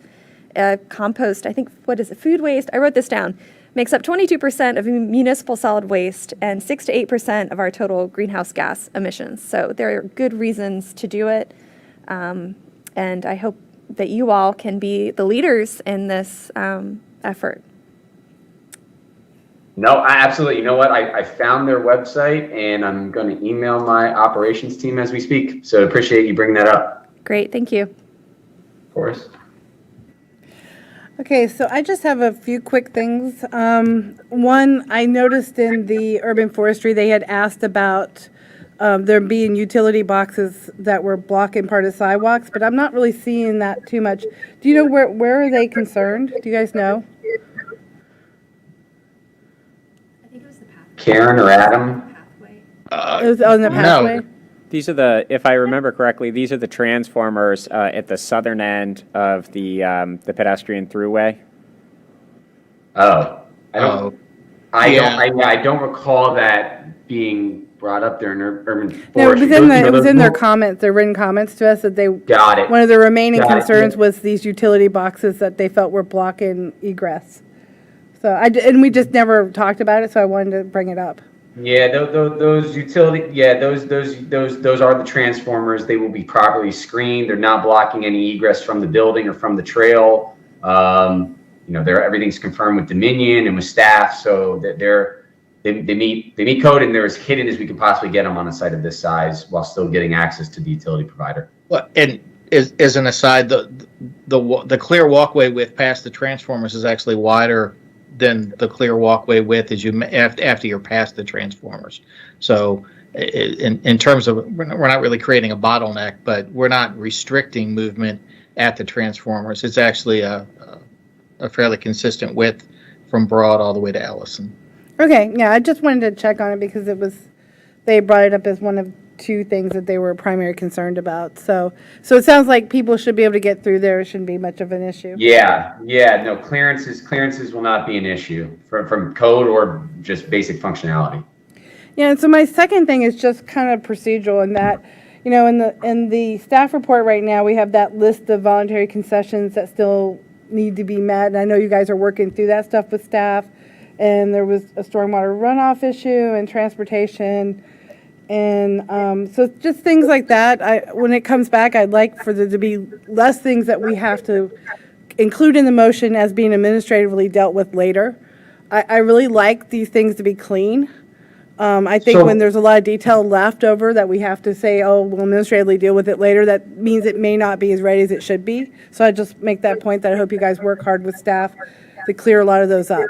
compost, I think, what is it, food waste? I wrote this down. Makes up 22% of municipal solid waste and 6 to 8% of our total greenhouse gas emissions. So there are good reasons to do it. And I hope that you all can be the leaders in this effort. No, absolutely. You know what? I found their website and I'm going to email my operations team as we speak. So appreciate you bringing that up. Great. Thank you. Of course. Okay, so I just have a few quick things. One, I noticed in the urban forestry, they had asked about there being utility boxes that were blocking part of sidewalks, but I'm not really seeing that too much. Do you know where are they concerned? Do you guys know? Karen or Adam? It was on the pathway? These are if I remember correctly, these are the transformers at the southern end of the pedestrian throughway. Oh, I don't recall that being brought up there in urban forestry. No, it was in their comments, their written comments to us that they got it. One of the remaining concerns was these utility boxes that they felt were blocking egress. So and we just never talked about it, so I wanted to bring it up. Yeah, those utility, yeah, those are the transformers. They will be properly screened. They're not blocking any egress from the building or from the trail. Everything's confirmed with Dominion and with staff, so that they meet code, and they're as hidden as we can possibly get them on a site of this size while still getting access to the utility provider. Well, and as an aside, the clear walkway width past the transformers is actually wider than the clear walkway width as you after you're past the transformers. So in terms of, we're not really creating a bottleneck, but we're not restricting movement at the transformers. It's actually a fairly consistent width from Broad all the way to Ellison. Okay, yeah, I just wanted to check on it because they brought it up as one of two things that they were primarily concerned about. So it sounds like people should be able to get through there. It shouldn't be much of an issue. Yeah, no, clearances will not be an issue from code or just basic functionality. Yeah, and so my second thing is just kind of procedural in that, in the staff report right now, we have that list of voluntary concessions that still need to be met. And I know you guys are working through that stuff with staff. And there was a stormwater runoff issue and transportation. And so just things like that. When it comes back, I'd like for there to be less things that we have to include in the motion as being administratively dealt with later. I really like these things to be clean. I think when there's a lot of detail left over that we have to say, oh, we'll administratively deal with it later, that means it may not be as ready as it should be. So I just make that point that I hope you guys work hard with staff to clear a lot of those up.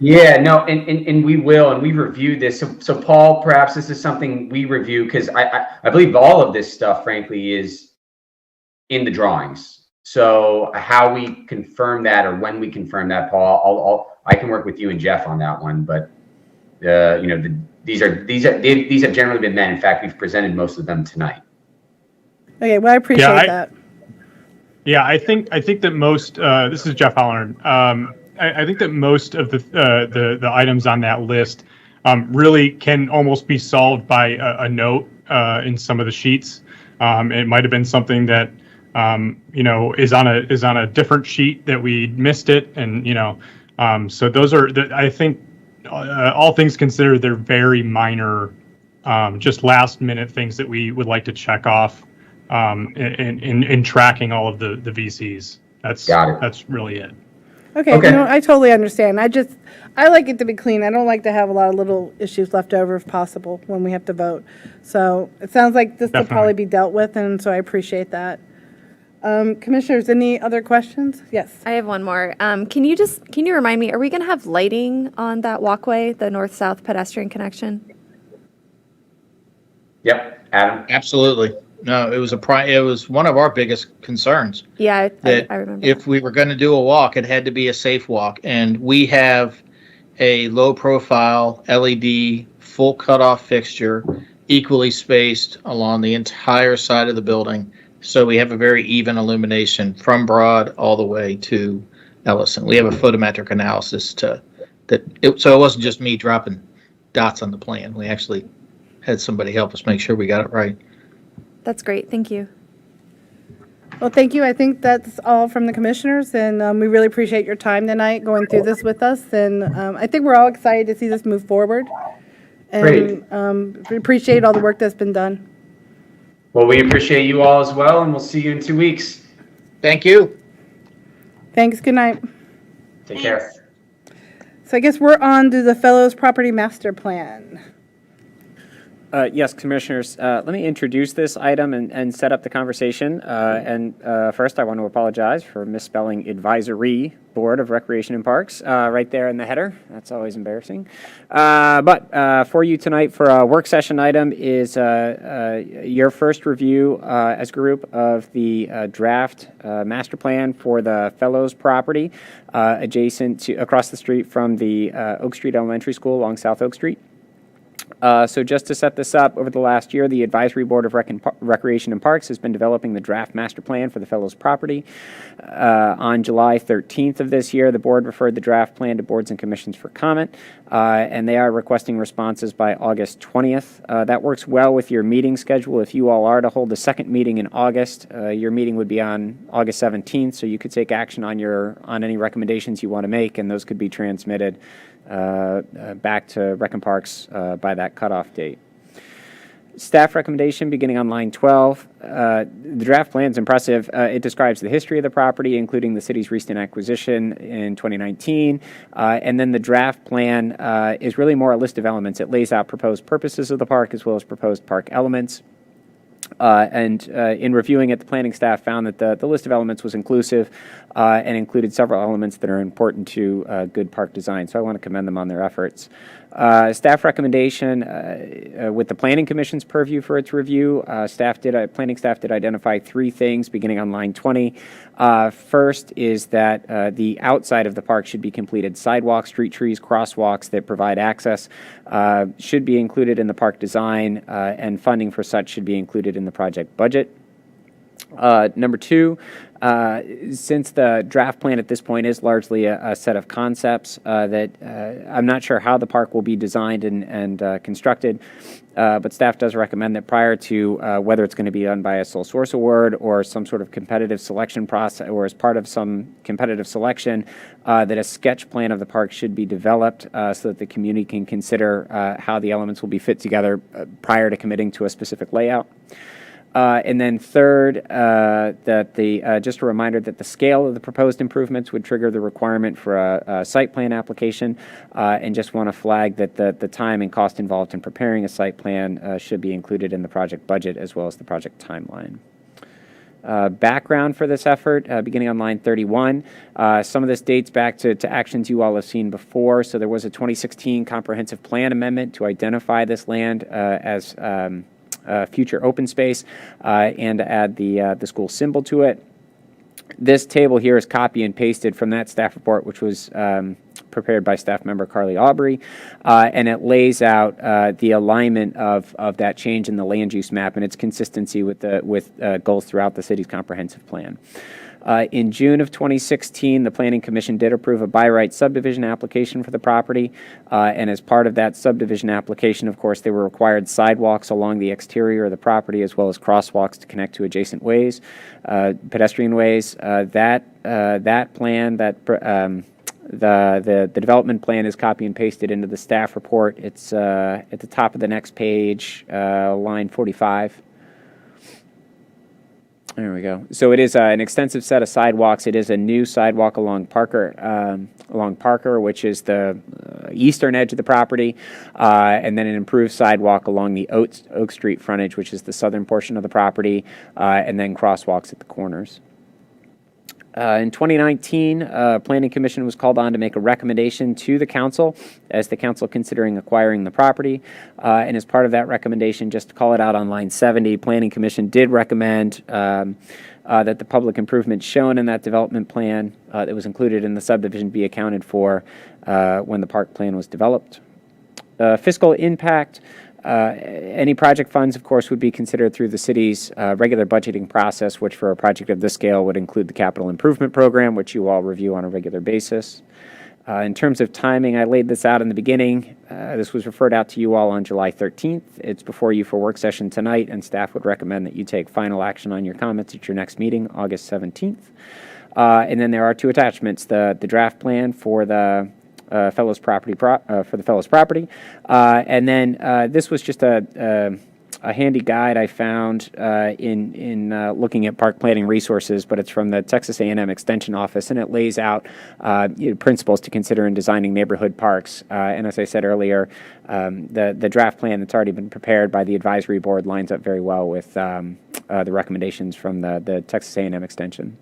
Yeah, no, and we will, and we reviewed this. So Paul, perhaps this is something we review, because I believe all of this stuff, frankly, is in the drawings. So how we confirm that, or when we confirm that, Paul, I can work with you and Jeff on that one. But these have generally been met. In fact, we've presented most of them tonight. Okay, well, I appreciate that. Yeah, I think that most. This is Jeff Hollern. I think that most of the items on that list really can almost be solved by a note in some of the sheets. It might have been something that is on a different sheet that we missed it, and so those are I think all things considered, they're very minor, just last minute things that we would like to check off in tracking all of the VCs. That's really it. Okay. I totally understand. I like it to be clean. I don't like to have a lot of little issues left over if possible when we have to vote. So it sounds like this will probably be dealt with, and so I appreciate that. Commissioners, any other questions? Yes. I have one more. Can you remind me, are we going to have lighting on that walkway, the north-south pedestrian connection? Yep, Adam. Absolutely. No, it was one of our biggest concerns. Yeah, I remember. If we were going to do a walk, it had to be a safe walk, and we have a low-profile LED full cutoff fixture, equally spaced along the entire side of the building. So we have a very even illumination from Broad all the way to Ellison. We have a photometric analysis so it wasn't just me dropping dots on the plan. We actually had somebody help us make sure we got it right. That's great. Thank you. Well, thank you. I think that's all from the commissioners, and we really appreciate your time tonight going through this with us. And I think we're all excited to see this move forward. And we appreciate all the work that's been done. Well, we appreciate you all as well, and we'll see you in 2 weeks. Thank you. Thanks. Good night. Take care. So I guess we're on to the Fellows Property Master Plan. Yes, Commissioners, let me introduce this item and set up the conversation. First, I want to apologize for misspelling Advisory Board of Recreation and Parks right there in the header. That's always embarrassing. But for you tonight, for a work session item is your first review as a group of the draft master plan for the Fellows property adjacent to across the street from the Oak Street Elementary School along South Oak Street. So just to set this up, over the last year, the Advisory Board of Recreation and Parks has been developing the draft master plan for the Fellows property. On July 13th of this year, the board referred the draft plan to boards and commissions for comment, and they are requesting responses by August 20th. That works well with your meeting schedule. If you all are to hold a second meeting in August, your meeting would be on August 17th, so you could take action on any recommendations you want to make, and those could be transmitted back to Rec and Parks by that cutoff date. Staff recommendation beginning on line 12. The draft plan is impressive. It describes the history of the property, including the city's recent acquisition in 2019. And then the draft plan is really more a list of elements. It lays out proposed purposes of the park as well as proposed park elements. In reviewing it, the planning staff found that the list of elements was inclusive and included several elements that are important to good park design. So I want to commend them on their efforts. Staff recommendation with the Planning Commission's purview for its review, planning staff did identify 3 things beginning on line 20. First is that the outside of the park should be completed. Sidewalks, street trees, crosswalks that provide access should be included in the park design, and funding for such should be included in the project budget. Number 2, since the draft plan at this point is largely a set of concepts that I'm not sure how the park will be designed and constructed, but staff does recommend that prior to whether it's going to be done by a sole source award or some sort of competitive selection process or as part of some competitive selection, that a sketch plan of the park should be developed so that the community can consider how the elements will be fit together prior to committing to a specific layout. And then third, just a reminder that the scale of the proposed improvements would trigger the requirement for a site plan application, and just want to flag that the time and cost involved in preparing a site plan should be included in the project budget as well as the project timeline. Background for this effort, beginning on line 31. Some of this dates back to actions you all have seen before. So there was a 2016 comprehensive plan amendment to identify this land as future open space and to add the school symbol to it. This table here is copy and pasted from that staff report, which was prepared by staff member Carly Aubrey, and it lays out the alignment of that change in the land use map and its consistency with goals throughout the city's comprehensive plan. In June of 2016, the Planning Commission did approve a by right subdivision application for the property, and as part of that subdivision application, of course, they were required sidewalks along the exterior of the property as well as crosswalks to connect to adjacent ways, pedestrian ways. That plan, the development plan is copy and pasted into the staff report. It's at the top of the next page, line 45. There we go. So it is an extensive set of sidewalks. It is a new sidewalk along Parker, which is the eastern edge of the property, and then an improved sidewalk along the Oak Street frontage, which is the southern portion of the property, and then crosswalks at the corners. In 2019, Planning Commission was called on to make a recommendation to the council as the council considering acquiring the property. And as part of that recommendation, just to call it out on line 70, Planning Commission did recommend that the public improvements shown in that development plan that was included in the subdivision be accounted for when the park plan was developed. Fiscal impact. Any project funds, of course, would be considered through the city's regular budgeting process, which for a project of this scale would include the capital improvement program, which you all review on a regular basis. In terms of timing, I laid this out in the beginning. This was referred out to you all on July 13th. It's before you for work session tonight, and staff would recommend that you take final action on your comments at your next meeting, August 17th. And then there are 2 attachments, the draft plan for the Fellows property, and then this was just a handy guide I found in looking at park planning resources, but it's from the Texas A&M Extension Office, and it lays out principles to consider in designing neighborhood parks. And as I said earlier, the draft plan that's already been prepared by the advisory board lines up very well with the recommendations from the Texas A&M Extension.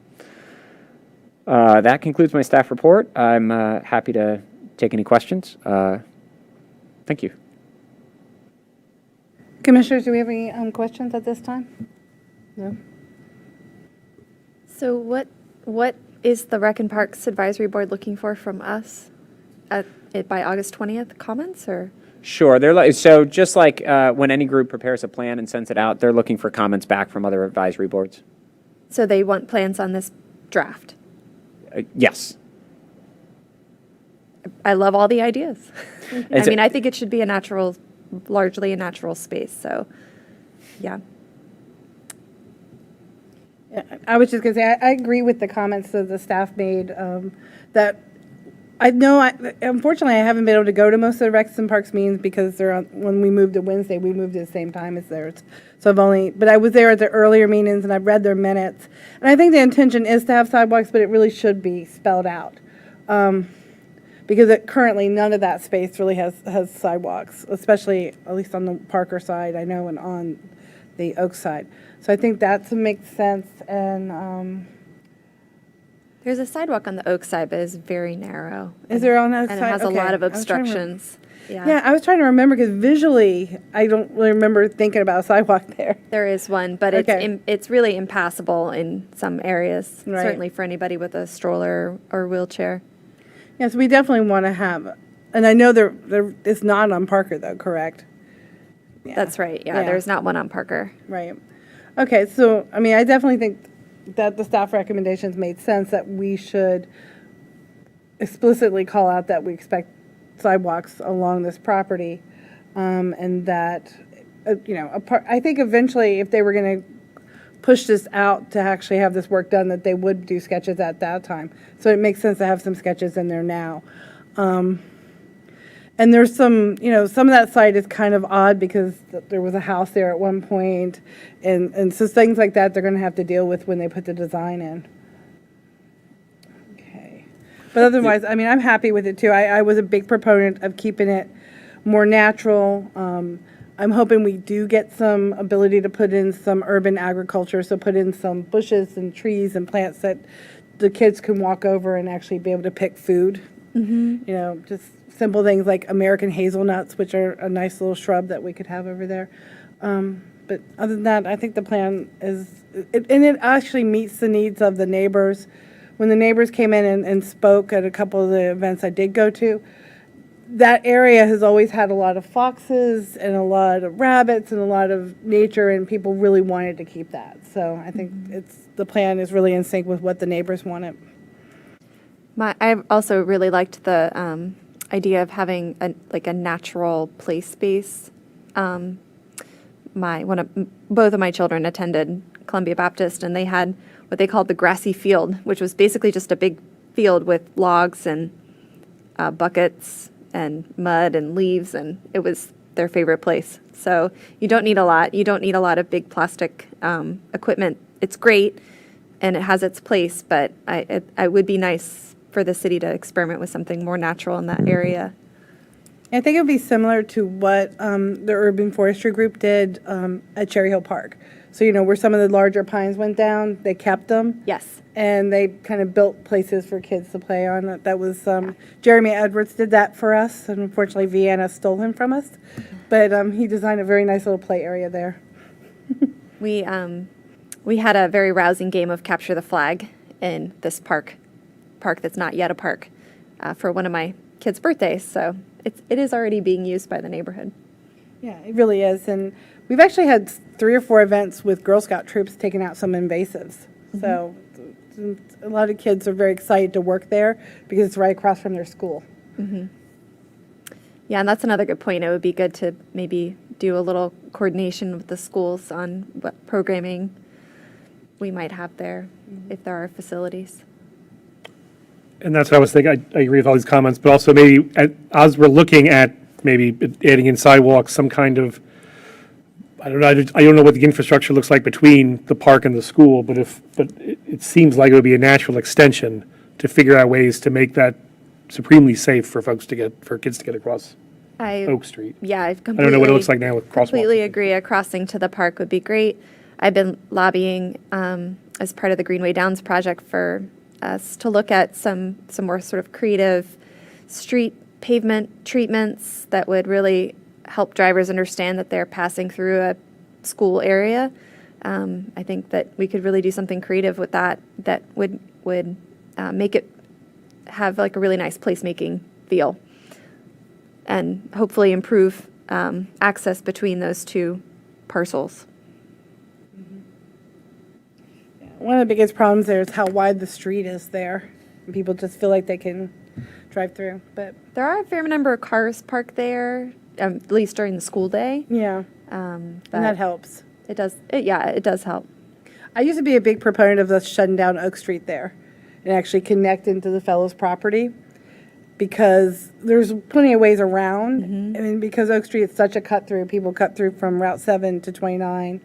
That concludes my staff report. I'm happy to take any questions. Thank you. Commissioners, do we have any questions at this time? No? So what is the Rec and Parks Advisory Board looking for from us by August 20th? Comments or? Sure. So just like when any group prepares a plan and sends it out, they're looking for comments back from other advisory boards. So they want plans on this draft? Yes. I love all the ideas. I think it should be largely a natural space. So, yeah. I was just going to say, I agree with the comments that the staff made, that I know, unfortunately, I haven't been able to go to most of the Recs and Parks meetings because they're on, when we moved to Wednesday, we moved at the same time as theirs. So but I was there at the earlier meetings and I've read their minutes. And I think the intention is to have sidewalks, but it really should be spelled out. Because currently none of that space really has sidewalks, especially at least on the Parker side, I know, and on the Oak side. So I think that makes sense. And There's a sidewalk on the Oak side, but it's very narrow. is there on that And side? it has a Okay. lot of I was trying to obstructions. Yeah, I was trying to remember because visually, I don't really remember thinking about a sidewalk there. There is one, but Okay. it's really impassable in some areas, Right. certainly for anybody with a stroller or wheelchair. Yes, we definitely want to have, and I know it's not on Parker though, correct? Yeah. That's right, yeah, Yeah. there's not one on Parker. Right. Okay, so, I mean, I definitely think that the staff recommendations made sense, that we should explicitly call out that we expect sidewalks along this property, and that, I think eventually if they were going to push this out to actually have this work done, that they would do sketches at that time. So it makes sense to have some sketches in there now. And there's some of that site is kind of odd because there was a house there at one point, and so things like that they're going to have to deal with when they put the design in. Okay. But otherwise, I mean, I'm happy with it too. I was a big proponent of keeping it more natural. I'm hoping we do get some ability to put in some urban agriculture, so put in some bushes and trees and plants that the kids can walk over and actually be able to pick food. Mm-hmm. Just simple things like American hazelnuts, which are a nice little shrub that we could have over there. But other than that, I think the plan is, and it actually meets the needs of the neighbors. When the neighbors came in and spoke at a couple of the events I did go to, that area has always had a lot of foxes and a lot of rabbits and a lot of nature, and people really wanted to keep that. So I think the plan is really in sync with what the neighbors wanted. I also really liked the idea of having a natural play space. Both of my children attended Columbia Baptist, and they had what they called the grassy field, which was basically just a big field with logs and buckets and mud and leaves, and it was their favorite place. So you don't need a lot. You don't need a lot of big plastic equipment. It's great, and it has its place, but it would be nice for the city to experiment with something more natural in that area. I think it would be similar to what the Urban Forestry Group did at Cherry Hill Park. So, where some of the larger pines went down, they kept them. Yes. And they kind of built places for kids to play on. That was, Jeremy Edwards did that for us, and unfortunately Vienna stole him from us. But he designed a very nice little play area there. We had a very rousing game of capture the flag in this park that's not yet a park, for one of my kids' birthdays. So it is already being used by the neighborhood. Yeah, it really is. And we've actually had 3 or 4 events with Girl Scout troops taking out some invasives. Mm-hmm. So a lot of kids are very excited to work there because it's right across from their school. Mm-hmm. Yeah, and that's another good point. It would be good to maybe do a little coordination with the schools on what programming we might have there, if there are facilities. And that's what I was thinking. I agree with all these comments, but also maybe as we're looking at maybe adding in sidewalks, some kind of, I don't know. I don't know what the infrastructure looks like between the park and the school, but it seems like it would be a natural extension to figure out ways to make that supremely safe for kids to get across Oak Street. Yeah, I don't know what it looks like now with crosswalks. Completely agree. A crossing to the park would be great. I've been lobbying as part of the Greenway Downs project for us to look at some more sort of creative street pavement treatments that would really help drivers understand that they're passing through a school area. I think that we could really do something creative with that would make it have like a really nice placemaking feel, and hopefully improve access between those two parcels. One of the biggest problems there is how wide the street is there. And people just feel like they can drive through. But there are a fair number of cars parked there, at least during the school day. Yeah, and that helps. It does. It does help. I used to be a big proponent of us shutting down Oak Street there and actually connect into the Fellows property. because there's plenty of ways around. I mean, because Oak Street is such a cut through, people cut through from Route 7 to 29.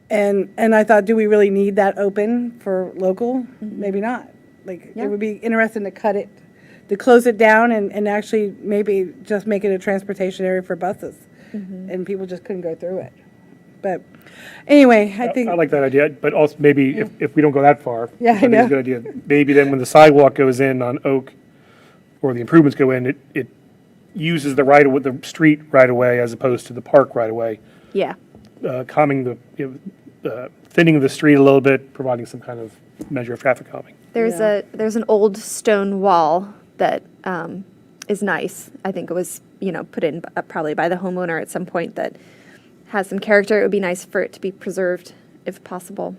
And I thought, do we really need that open for local? Maybe not. Like, it would be interesting to to close it down and actually maybe just make it a transportation area for buses. And people just couldn't go through it. But anyway, I think. I like that idea, but also maybe if we don't go that far. Yeah, I think I it's a good idea. Maybe then when the sidewalk goes in on Oak, or the improvements go in, it uses the street right away as opposed to the park right away, Yeah. calming thinning the street a little bit, providing some kind of measure of traffic calming. There's an old stone wall that is nice. I think it was, put in probably by the homeowner at some point that has some character. It would be nice for it to be preserved if possible.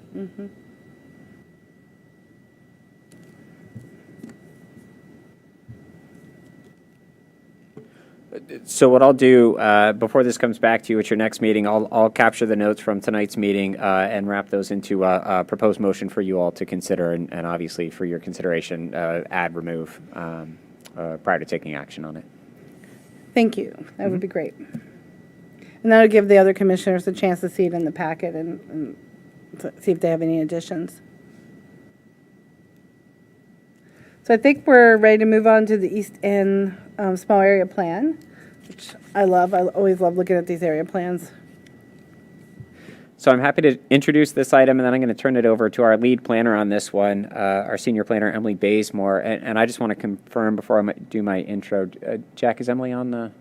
So what I'll do, before this comes back to you at your next meeting, I'll capture the notes from tonight's meeting and wrap those into a proposed motion for you all to consider and obviously for your consideration, add, remove, prior to taking action on it. Thank you. That would be great. And that'll give the other commissioners a chance to see it in the packet and see if they have any additions. So I think we're ready to move on to the East End small area plan, which I love. I always love looking at these area plans. So I'm happy to introduce this item, and then I'm going to turn it over to our lead planner on this one, our senior planner, Emily Bazemore. And I just want to confirm before I do my intro, Jack, is Emily on the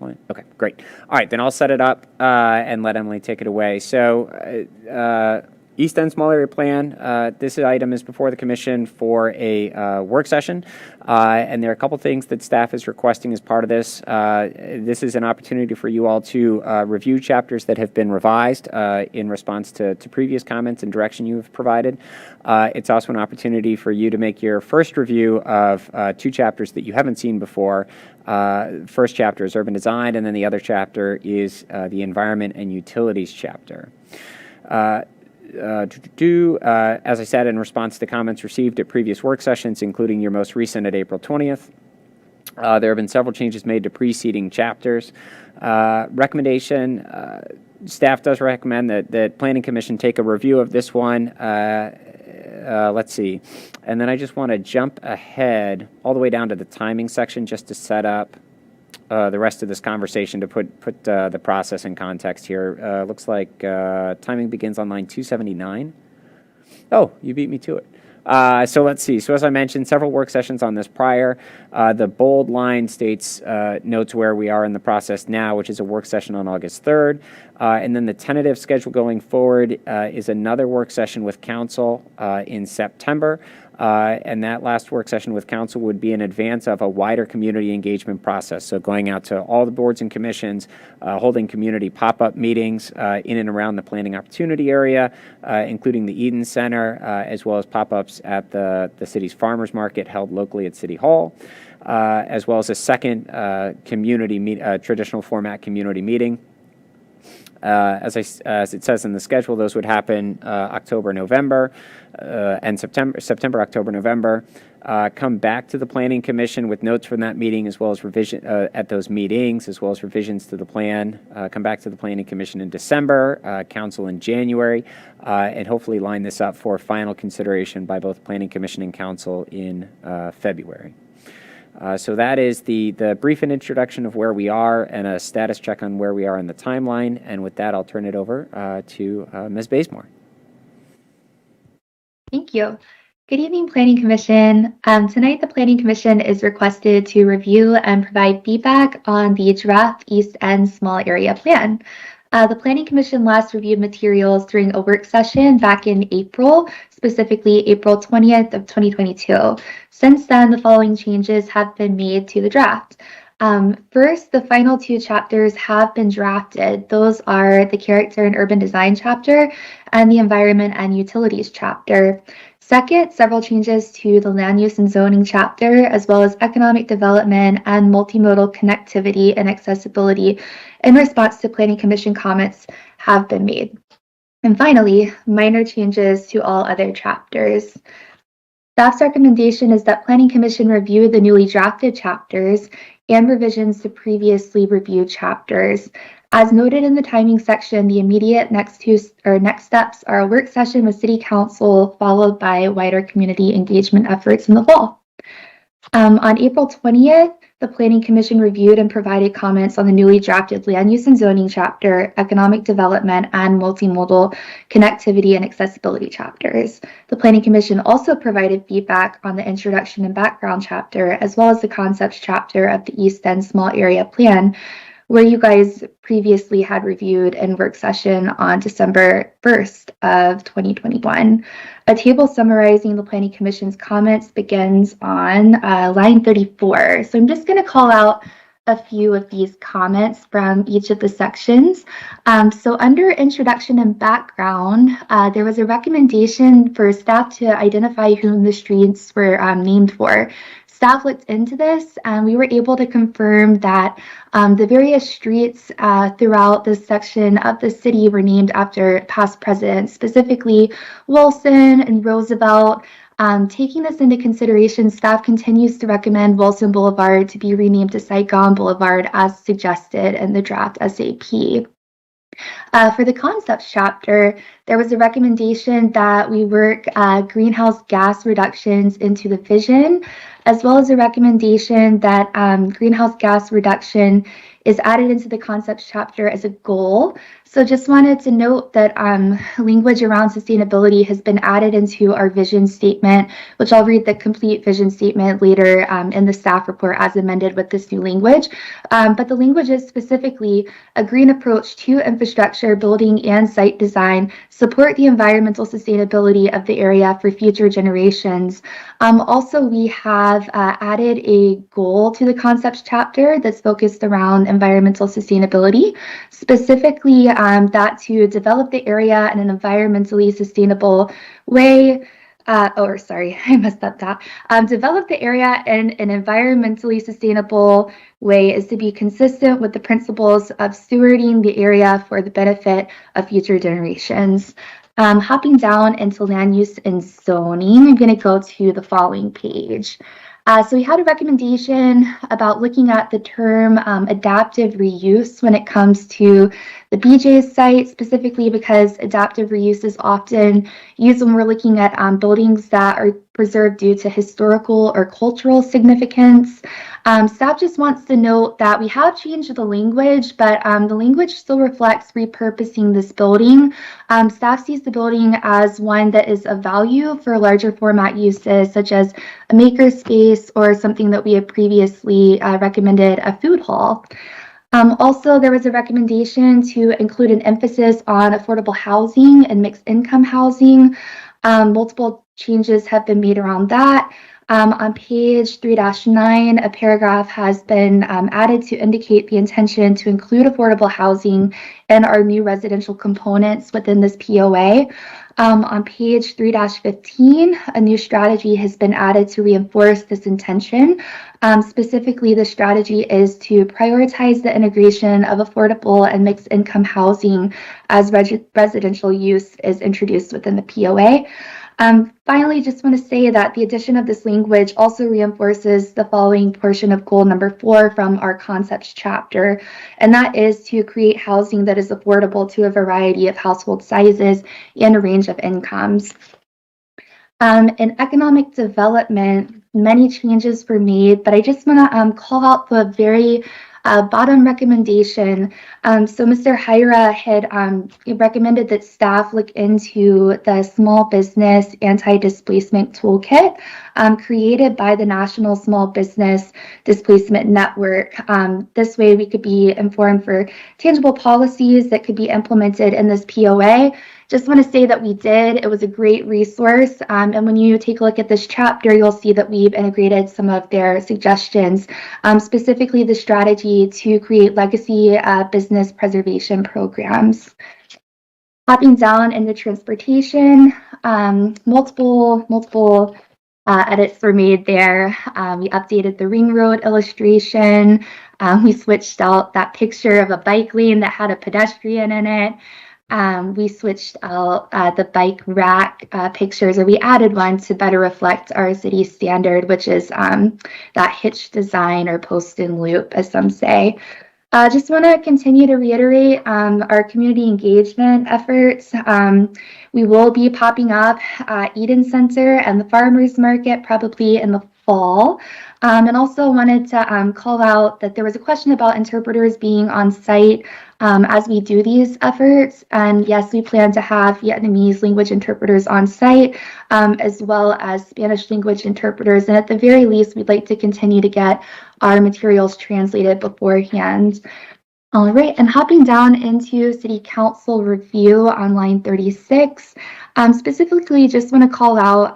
line? Okay, great. All right, then I'll set it up and let Emily take it away. So East End Small Area Plan, this item is before the commission for a work session, and there are a couple things that staff is requesting as part of this. This is an opportunity for you all to review chapters that have been revised in response to previous comments and direction you have provided. It's also an opportunity for you to make your first review of two chapters that you haven't seen before. First chapter is Urban Design, and then the other chapter is the Environment and Utilities chapter. As I said, in response to comments received at previous work sessions, including your most recent at April 20th, there have been several changes made to preceding chapters. Recommendation, staff does recommend that Planning Commission take a review of this one. Let's see. And then I just want to jump ahead all the way down to the timing section just to set up the rest of this conversation to put the process in context here. Looks like timing begins on line 279. Oh, you beat me to it. So let's see. So as I mentioned, several work sessions on this prior. The bold line states notes where we are in the process now, which is a work session on August 3rd. And then the tentative schedule going forward is another work session with council in September. And that last work session with council would be in advance of a wider community engagement process. So going out to all the boards and commissions, holding community pop-up meetings in and around the planning opportunity area, including the Eden Center, as well as pop-ups at the city's farmers market held locally at City Hall, as well as a second traditional format community meeting. As it says in the schedule, those would happen October, November, and September, October, November. Come back to the Planning Commission with notes from that meeting, as well as revision at those meetings, as well as revisions to the plan. Come back to the Planning Commission in December, Council in January, and hopefully line this up for final consideration by both Planning Commission and Council in February. So that is the brief introduction of where we are and a status check on where we are in the timeline. And with that, I'll turn it over to Ms. Bazemore. Thank you. Good evening, Planning Commission. Tonight, the Planning Commission is requested to review and provide feedback on the draft East End Small Area Plan. The Planning Commission last reviewed materials during a work session back in April, specifically April 20th of 2022. Since then, the following changes have been made to the draft. First, the final two chapters have been drafted. Those are the Character and Urban Design chapter and the Environment and Utilities chapter. Second, several changes to the Land Use and Zoning chapter, as well as Economic Development and Multimodal Connectivity and Accessibility in response to Planning Commission comments have been made. And finally, minor changes to all other chapters. Staff's recommendation is that Planning Commission review the newly drafted chapters and revisions to previously reviewed chapters. As noted in the timing section, the immediate next steps are a work session with City Council, followed by wider community engagement efforts in the fall. On April 20th, the Planning Commission reviewed and provided comments on the newly drafted Land Use and Zoning chapter, Economic Development, and Multimodal Connectivity and Accessibility chapters. The Planning Commission also provided feedback on the Introduction and Background chapter, as well as the Concepts chapter of the East End Small Area Plan, where you guys previously had reviewed in work session on December 1st of 2021. A table summarizing the Planning Commission's comments begins on line 34. So I'm just going to call out a few of these comments from each of the sections. So under Introduction and Background, there was a recommendation for staff to identify whom the streets were named for. Staff looked into this, and we were able to confirm that the various streets throughout this section of the city were named after past presidents, specifically Wilson and Roosevelt. Taking this into consideration, staff continues to recommend Wilson Boulevard to be renamed to Saigon Boulevard as suggested in the draft SAP. For the concepts chapter, there was a recommendation that we work greenhouse gas reductions into the vision, as well as a recommendation that greenhouse gas reduction is added into the concepts chapter as a goal. So just wanted to note that language around sustainability has been added into our vision statement, which I'll read the complete vision statement later in the staff report as amended with this new language. But the language is specifically a green approach to infrastructure, building, and site design, support the environmental sustainability of the area for future generations. Also, we have added a goal to the concepts chapter that's focused around environmental sustainability, specifically that to develop the area in an environmentally sustainable way. I messed up that. Develop the area in an environmentally sustainable way is to be consistent with the principles of stewarding the area for the benefit of future generations. Hopping down into land use and zoning, I'm going to go to the following page. So we had a recommendation about looking at the term adaptive reuse when it comes to the BJ's site, specifically because adaptive reuse is often used when we're looking at buildings that are preserved due to historical or cultural significance. Staff just wants to note that we have changed the language, but the language still reflects repurposing this building. Staff sees the building as one that is of value for larger format uses, such as a makerspace or something that we had previously recommended, a food hall. Also, there was a recommendation to include an emphasis on affordable housing and mixed income housing. Multiple changes have been made around that. On page 3-9, a paragraph has been added to indicate the intention to include affordable housing in our new residential components within this POA. On page 3-15, a new strategy has been added to reinforce this intention. Specifically, the strategy is to prioritize the integration of affordable and mixed income housing as residential use is introduced within the POA. Finally, just want to say that the addition of this language also reinforces the following portion of goal number 4 from our concepts chapter, and that is to create housing that is affordable to a variety of household sizes and a range of incomes. In economic development, many changes were made, but I just want to call out the very bottom recommendation. So Mr. Hyra had recommended that staff look into the small business anti-displacement toolkit created by the National Small Business Displacement Network. This way we could be informed for tangible policies that could be implemented in this POA. Just want to say that we did. It was a great resource. And when you take a look at this chapter, you'll see that we've integrated some of their suggestions, specifically the strategy to create legacy business preservation programs. Hopping down into transportation, multiple edits were made there. We updated the ring road illustration. We switched out that picture of a bike lane that had a pedestrian in it. We switched out the bike rack pictures, or we added one to better reflect our city standard, which is that hitch design or post and loop, as some say. Just want to continue to reiterate our community engagement efforts. We will be popping up at Eden Center and the Farmers Market probably in the fall. And also wanted to call out that there was a question about interpreters being on site as we do these efforts. And yes, we plan to have Vietnamese language interpreters on site, as well as Spanish language interpreters. And at the very least, we'd like to continue to get our materials translated beforehand. All right, and hopping down into City Council review on line 36, specifically just want to call out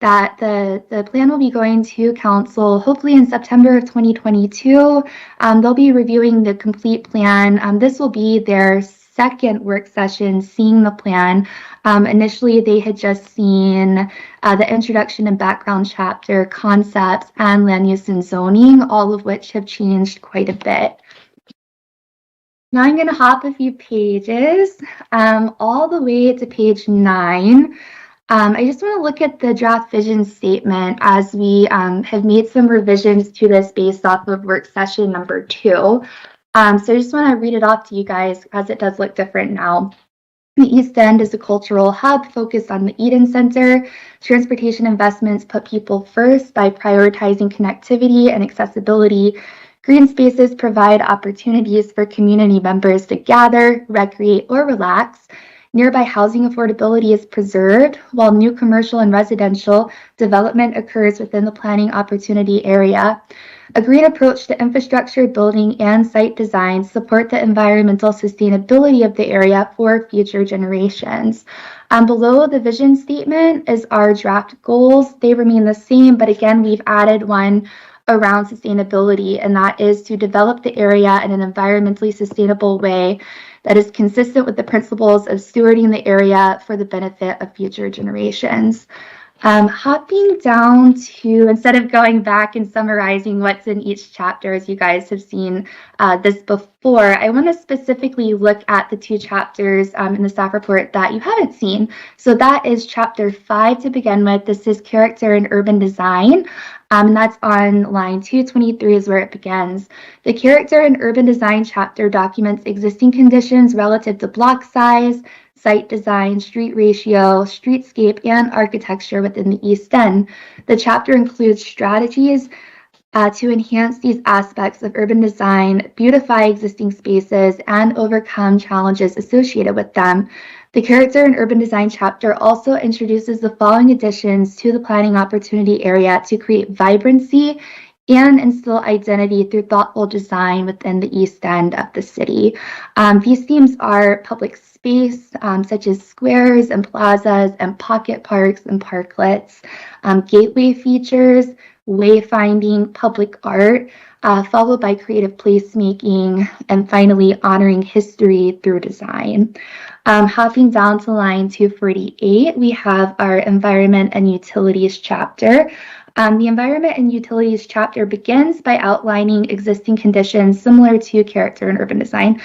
that the plan will be going to council hopefully in September of 2022. They'll be reviewing the complete plan. This will be their second work session seeing the plan. Initially, they had just seen the introduction and background chapter, concepts, and land use and zoning, all of which have changed quite a bit. Now I'm going to hop a few pages all the way to page 9. I just want to look at the draft vision statement as we have made some revisions to this based off of work session number 2. So I just want to read it off to you guys as it does look different now. The East End is a cultural hub focused on the Eden Center. Transportation investments put people first by prioritizing connectivity and accessibility. Green spaces provide opportunities for community members to gather, recreate, or relax. Nearby housing affordability is preserved, while new commercial and residential development occurs within the planning opportunity area. A green approach to infrastructure, building, and site design support the environmental sustainability of the area for future generations. Below the vision statement is our draft goals. They remain the same, but again, we've added one around sustainability, and that is to develop the area in an environmentally sustainable way that is consistent with the principles of stewarding the area for the benefit of future generations. Hopping down to, instead of going back and summarizing what's in each chapter, as you guys have seen this before, I want to specifically look at the 2 chapters in the staff report that you haven't seen. So that is chapter 5 to begin with. This is character and urban design. And that's on line 223 is where it begins. The character and urban design chapter documents existing conditions relative to block size, site design, street ratio, streetscape, and architecture within the East End. The chapter includes strategies to enhance these aspects of urban design, beautify existing spaces, and overcome challenges associated with them. The Character and Urban Design chapter also introduces the following additions to the planning opportunity area to create vibrancy and instill identity through thoughtful design within the East End of the city. These themes are public space, such as squares and plazas and pocket parks and parklets, gateway features, wayfinding, public art, followed by creative placemaking, and finally honoring history through design. Hopping down to line 248, we have our Environment and Utilities chapter. The Environment and Utilities chapter begins by outlining existing conditions similar to Character and Urban Design,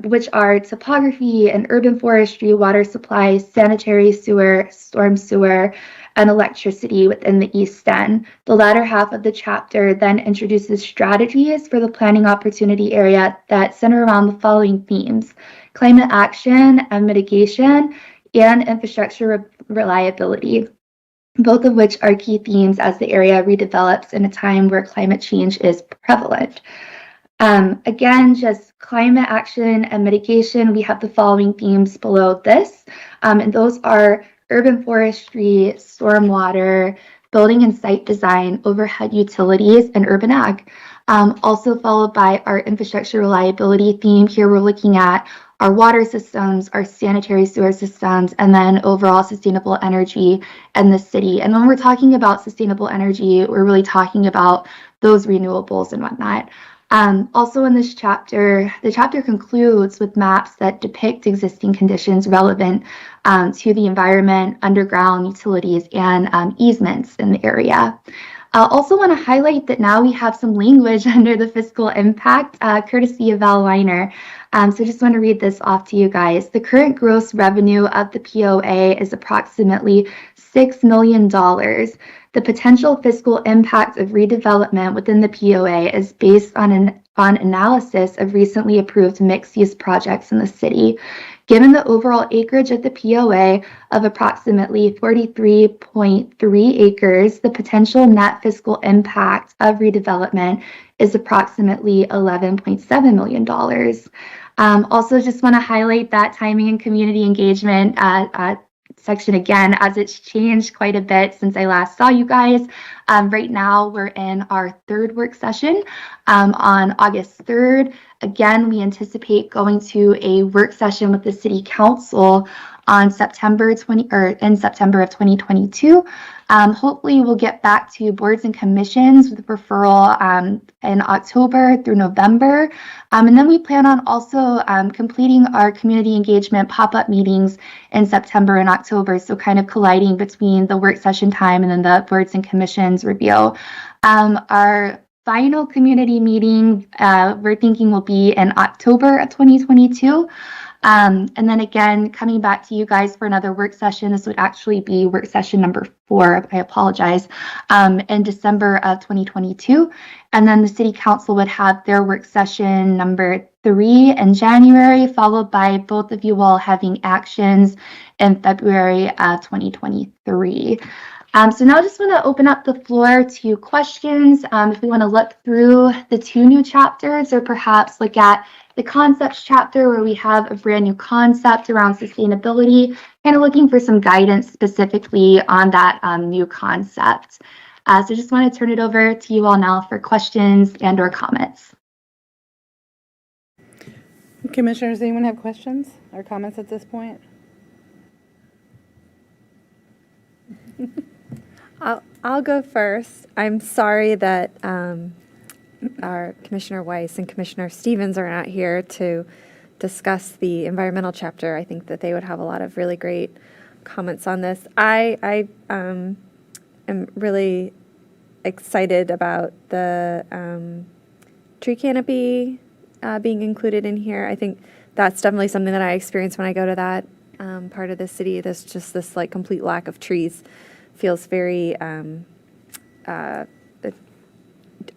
which are topography and urban forestry, water supply, sanitary sewer, storm sewer, and electricity within the East End. The latter half of the chapter then introduces strategies for the planning opportunity area that center around the following themes: climate action and mitigation, and infrastructure reliability, both of which are key themes as the area redevelops in a time where climate change is prevalent. Again, just climate action and mitigation, we have the following themes below this, and those are urban forestry, stormwater, building and site design, overhead utilities, and urban ag. Also followed by our infrastructure reliability theme. Here we're looking at our water systems, our sanitary sewer systems, and then overall sustainable energy in the city. And when we're talking about sustainable energy, we're really talking about those renewables and whatnot. Also in this chapter, the chapter concludes with maps that depict existing conditions relevant to the environment, underground utilities, and easements in the area. Also want to highlight that now we have some language under the fiscal impact, courtesy of Val Weiner. So just want to read this off to you guys. The current gross revenue of the POA is approximately $6 million. The potential fiscal impact of redevelopment within the POA is based on analysis of recently approved mixed-use projects in the city. Given the overall acreage of the POA of approximately 43.3 acres, the potential net fiscal impact of redevelopment is approximately $11.7 million. Also, just want to highlight that timing and community engagement section again, as it's changed quite a bit since I last saw you guys. Right now, we're in our third work session on August 3rd. Again, we anticipate going to a work session with the City Council on September of 2022. Hopefully, we'll get back to boards and commissions with referral in October through November. And then we plan on also completing our community engagement pop-up meetings in September and October, so kind of colliding between the work session time and then the boards and commissions review. Our final community meeting, we're thinking will be in October of 2022. And then again, coming back to you guys for another work session. This would actually be work session number 4, I apologize, in December of 2022. And then the City Council would have their work session number 3 in January, followed by both of you all having actions in February of 2023. So now I just want to open up the floor to questions. If we want to look through the 2 new chapters, or perhaps look at the concepts chapter where we have a brand new concept around sustainability, kind of looking for some guidance specifically on that new concept. So just want to turn it over to you all now for questions and or comments. Commissioners, anyone have questions or comments at this point? I'll go first. I'm sorry that our Commissioner Weiss and Commissioner Stevens are not here to discuss the environmental chapter. I think that they would have a lot of really great comments on this. I am really excited about the tree canopy being included in here. I think that's definitely something that I experience when I go to that part of the city. There's just this like complete lack of trees. Feels very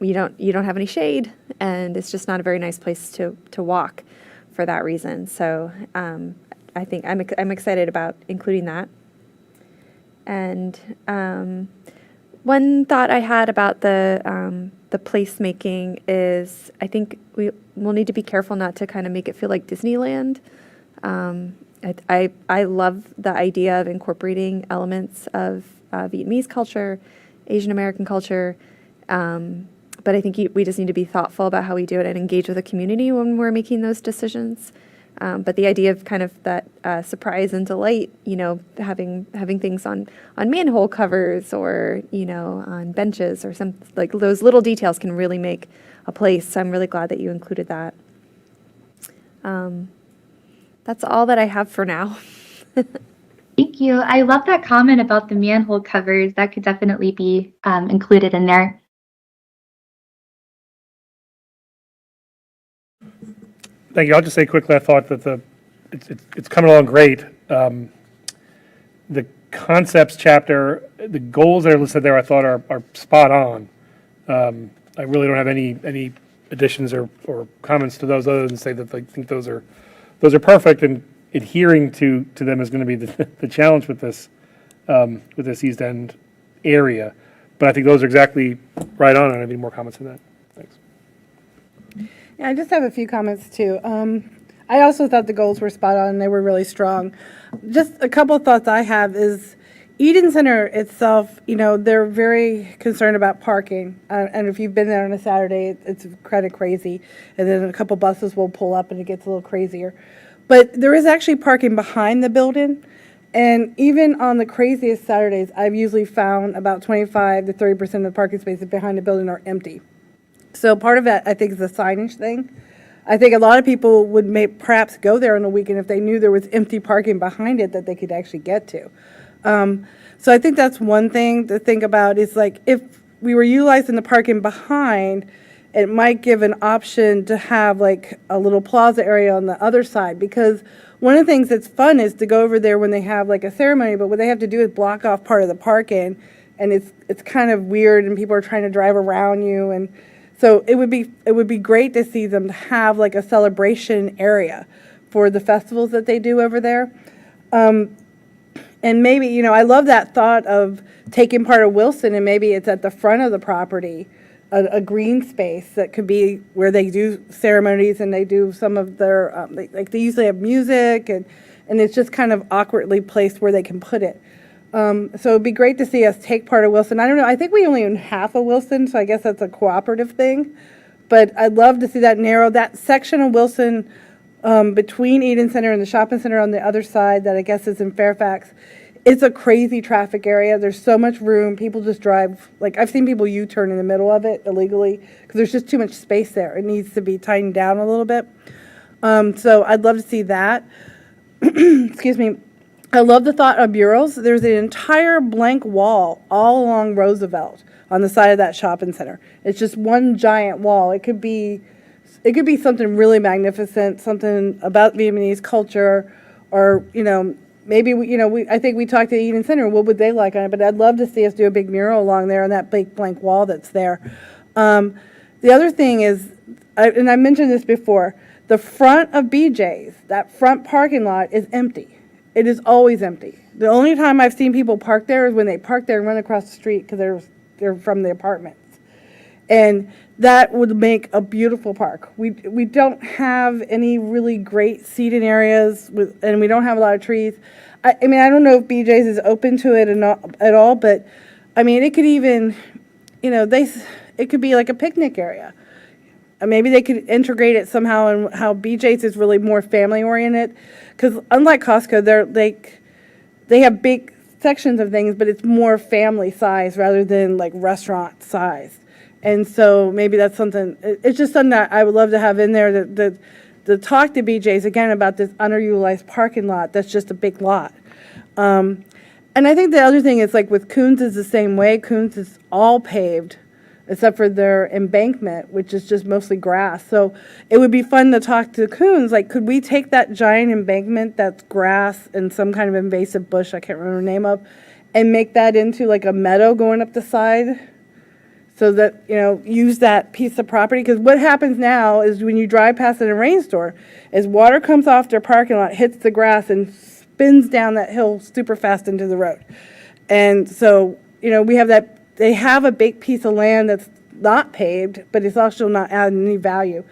you don't have any shade, and it's just not a very nice place to walk for that reason. So I think I'm excited about including that. And one thought I had about the placemaking is I think we'll need to be careful not to kind of make it feel like Disneyland. I love the idea of incorporating elements of Vietnamese culture, Asian American culture, but I think we just need to be thoughtful about how we do it and engage with the community when we're making those decisions. But the idea of kind of that surprise and delight, having things on manhole covers or on benches or some like those little details can really make a place. So I'm really glad that you included that. That's all that I have for now. Thank you. I love that comment about the manhole covers. That could definitely be included in there. Thank you. I'll just say quickly, I thought that it's coming along great. The concepts chapter, the goals that are listed there, I thought are spot on. I really don't have any additions or comments to those other than say that I think those are perfect, and adhering to them is going to be the challenge with this East End area. But I think those are exactly right on, and I have any more comments on that. Thanks. Yeah, I just have a few comments too. I also thought the goals were spot on. They were really strong. Just a couple of thoughts I have is Eden Center itself, they're very concerned about parking. And if you've been there on a Saturday, it's kind of crazy. And then a couple buses will pull up and it gets a little crazier. But there is actually parking behind the building. And even on the craziest Saturdays, I've usually found about 25 to 30% of the parking spaces behind the building are empty. So part of that, I think, is a signage thing. I think a lot of people would perhaps go there on the weekend if they knew there was empty parking behind it that they could actually get to. So I think that's one thing to think about is like if we were utilizing the parking behind, it might give an option to have like a little plaza area on the other side, because one of the things that's fun is to go over there when they have like a ceremony, but what they have to do is block off part of the parking, and it's kind of weird, and people are trying to drive around you, and so it would be great to see them have like a celebration area for the festivals that they do over there. And maybe, you know, I love that thought of taking part of Wilson and maybe it's at the front of the property, a green space that could be where they do ceremonies and they do some of their, like they usually have music and it's just kind of awkwardly placed where they can put it. So it'd be great to see us take part of Wilson. I don't know, I think we only own half of Wilson, so I guess that's a cooperative thing. But I'd love to see that narrow, that section of Wilson between Eden Center and the shopping center on the other side that I guess is in Fairfax. It's a crazy traffic area. There's so much room. People just drive, like I've seen people U-turn in the middle of it illegally because there's just too much space there. It needs to be tightened down a little bit. So I'd love to see that. Excuse me. I love the thought of murals. There's an entire blank wall all along Roosevelt on the side of that shopping center. It's just one giant wall. It could be something really magnificent, something about Vietnamese culture, or, you know, maybe, I think we talked to Eden Center, what would they like on it, but I'd love to see us do a big mural along there on that big blank wall that's there. The other thing is, and I mentioned this before, the front of BJ's, that front parking lot is empty. It is always empty. The only time I've seen people park there is when they park there and run across the street because they're from the apartments. And that would make a beautiful park. We don't have any really great seating areas, and we don't have a lot of trees. I mean, I don't know if BJ's is open to it at all, but I mean, it could even, it could be like a picnic area. Maybe they could integrate it somehow, and how BJ's is really more family oriented, because unlike Costco, they have big sections of things, but it's more family size rather than like restaurant size. And so maybe that's something, it's just something that I would love to have in there, to talk to BJ's again about this underutilized parking lot that's just a big lot. And I think the other thing is, like with Coons is the same way. Coons is all paved except for their embankment, which is just mostly grass. So it would be fun to talk to Coons, like could we take that giant embankment that's grass and some kind of invasive bush, I can't remember the name of, and make that into like a meadow going up the side? So that, use that piece of property. Because what happens now is when you drive past it in a rainstorm, is water comes off their parking lot, hits the grass, and spins down that hill super fast into the road. And so, we have that, they have a big piece of land that's not paved, but it's also not adding any value.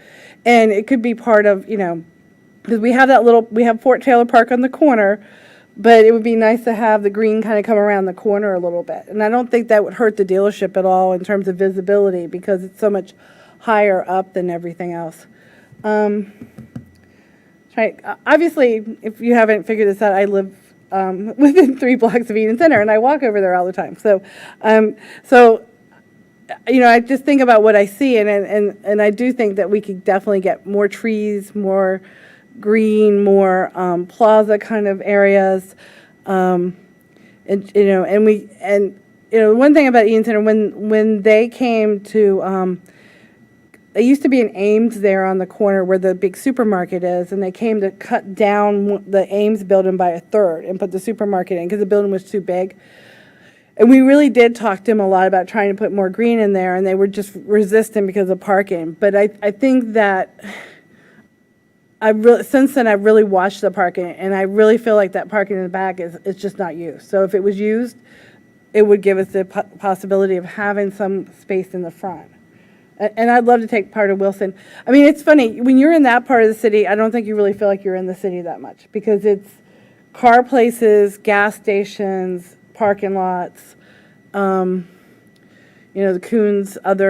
And it could be part of, because we have Fort Taylor Park on the corner, but it would be nice to have the green kind of come around the corner a little bit. And I don't think that would hurt the dealership at all in terms of visibility because it's so much higher up than everything else. Right. Obviously, if you haven't figured this out, I live within 3 blocks of Eden Center, and I walk over there all the time. So, I just think about what I see, and I do think that we could definitely get more trees, more green, more plaza kind of areas, one thing about Eden Center, when they came to, there used to be an Ames there on the corner where the big supermarket is, and they came to cut down the Ames building by a third and put the supermarket in because the building was too big. And we really did talk to them a lot about trying to put more green in there, and they were just resistant because of parking. But I think that since then I've really watched the parking, and I really feel like that parking in the back is just not used. So if it was used, it would give us the possibility of having some space in the front. And I'd love to take part of Wilson. I mean, it's funny, when you're in that part of the city, I don't think you really feel like you're in the city that much because it's car places, gas stations, parking lots, the Coons, what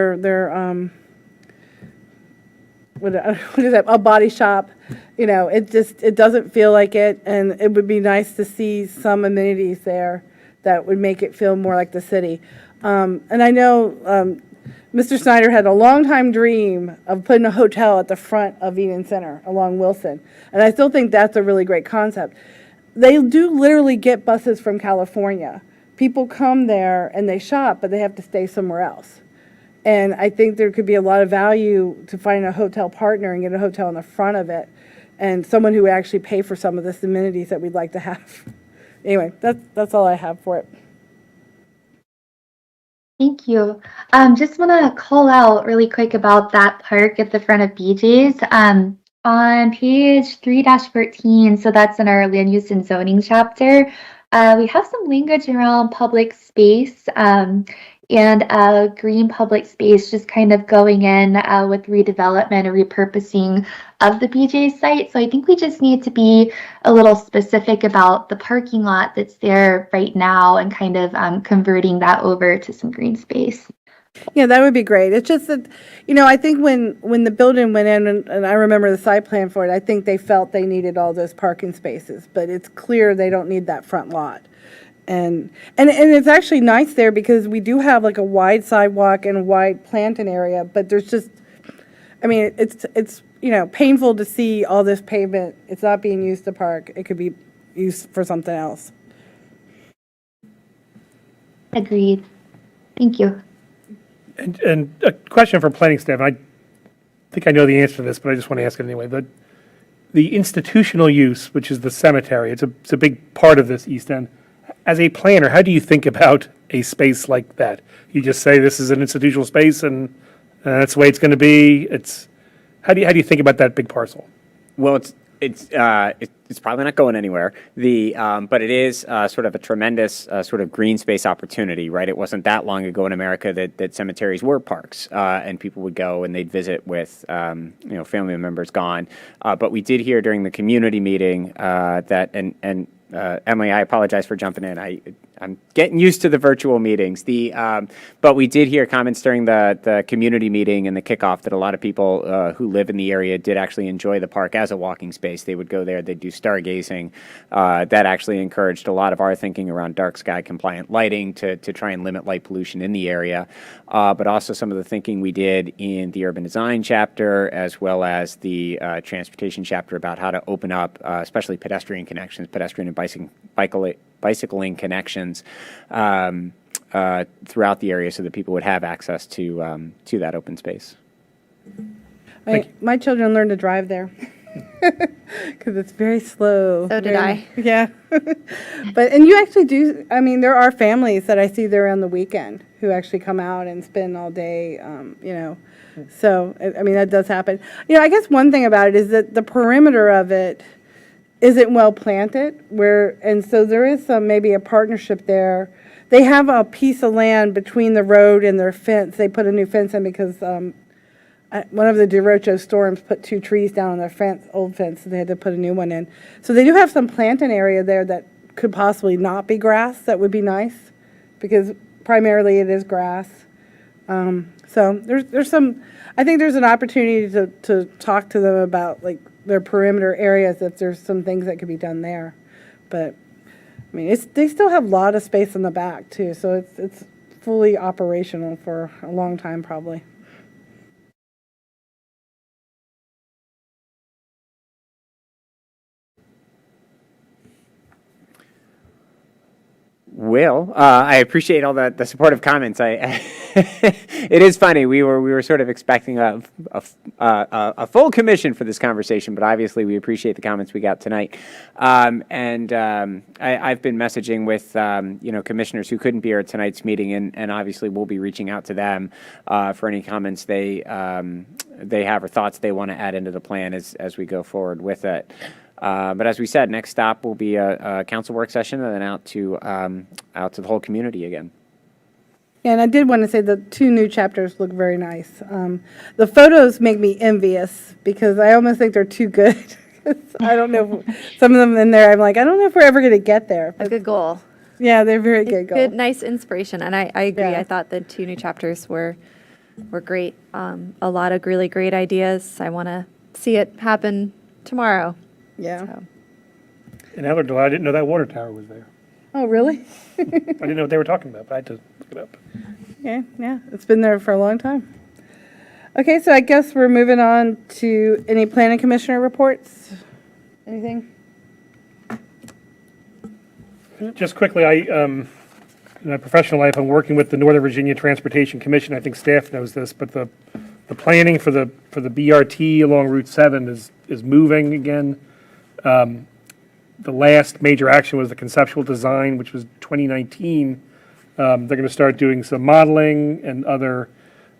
is that? A body shop. It doesn't feel like it, and it would be nice to see some amenities there that would make it feel more like the city. And I know Mr. Snyder had a long-time dream of putting a hotel at the front of Eden Center along Wilson, and I still think that's a really great concept. They do literally get buses from California people come there and they shop, but they have to stay somewhere else. And I think there could be a lot of value to find a hotel partner and get a hotel in the front of it, and someone who would actually pay for some of the amenities that we'd like to have. Anyway, that's all I have for it. Thank you. Just want to call out really quick about that park at the front of BJ's. On page 3-14, so that's in our land use and zoning chapter, we have some language around public space and green public space, just kind of going in with redevelopment or repurposing of the BJ's site. So I think we just need to be a little specific about the parking lot that's there right now and kind of converting that over to some green space. Yeah, that would be great. It's just that, I think when the building went in, and I remember the site plan for it, I think they felt they needed all those parking spaces, but it's clear they don't need that front lot. And it's actually nice there because we do have like a wide sidewalk and a wide planting area, but there's just, it's painful to see all this pavement. It's not being used to park. It could be used for something else. Agreed. Thank you. And a question for planning staff. I think I know the answer to this, but I just want to ask it anyway. The institutional use, which is the cemetery, it's a big part of this East End. As a planner, how do you think about a space like that? You just say this is an institutional space and that's the way it's going to be. How do you think about that big parcel? Well, it's probably not going anywhere. But it is sort of a tremendous sort of green space opportunity, right? It wasn't that long ago in America that cemeteries were parks, and people would go and they'd visit with family members gone. But we did hear during the community meeting that Emily, I apologize for jumping in. I'm getting used to the virtual meetings. But we did hear comments during the community meeting and the kickoff that a lot of people who live in the area did actually enjoy the park as a walking space. They would go there, they'd do stargazing. That actually encouraged a lot of our thinking around dark sky compliant lighting to try and limit light pollution in the area. But also some of the thinking we did in the urban design chapter, as well as the transportation chapter about how to open up, especially pedestrian connections, pedestrian and bicycling connections throughout the area so that people would have access to that open space. My children learned to drive there because it's very slow. So did I. Yeah. And you actually do, there are families that I see there on the weekend who actually come out and spend all day, So, that does happen. I guess one thing about it is that the perimeter of it isn't well planted, and so there is maybe a partnership there. They have a piece of land between the road and their fence. They put a new fence in because one of the derecho storms put 2 trees down on their old fence, so they had to put a new one in. So they do have some planting area there that could possibly not be grass. That would be nice, because primarily it is grass. So there's some. I think there's an opportunity to talk to them about their perimeter areas if there's some things that could be done there. But they still have a lot of space in the back too, so it's fully operational for a long time probably. Well, I appreciate all the supportive comments. It is funny. We were sort of expecting a full commission for this conversation, but obviously we appreciate the comments we got tonight. I've been messaging with commissioners who couldn't be here at tonight's meeting, and obviously we'll be reaching out to them for any comments they have or thoughts they want to add into the plan as we go forward with it. But as we said, next stop will be a council work session and then out to the whole community again. Yeah, and I did want to say the 2 new chapters look very nice. The photos make me envious because I almost think they're too good. I don't know, some of them in there, I'm like, I don't know if we're ever going to get there. A good goal. Yeah, they're very good goals. Good, nice inspiration, and I agree. Yeah. I thought the 2 new chapters were great. A lot of really great ideas. I want to see it happen tomorrow. Yeah. So. And I didn't know that water tower was there. Oh, really? I didn't know what they were talking about, but I had to look it up. Yeah, it's been there for a long time. Okay, so I guess we're moving on to any planning commissioner reports. Anything? Just quickly, I in my professional life, I'm working with the Northern Virginia Transportation Commission. I think staff knows this, but the planning for the BRT along Route 7 is moving again. The last major action was the conceptual design, which was 2019. They're going to start doing some modeling and other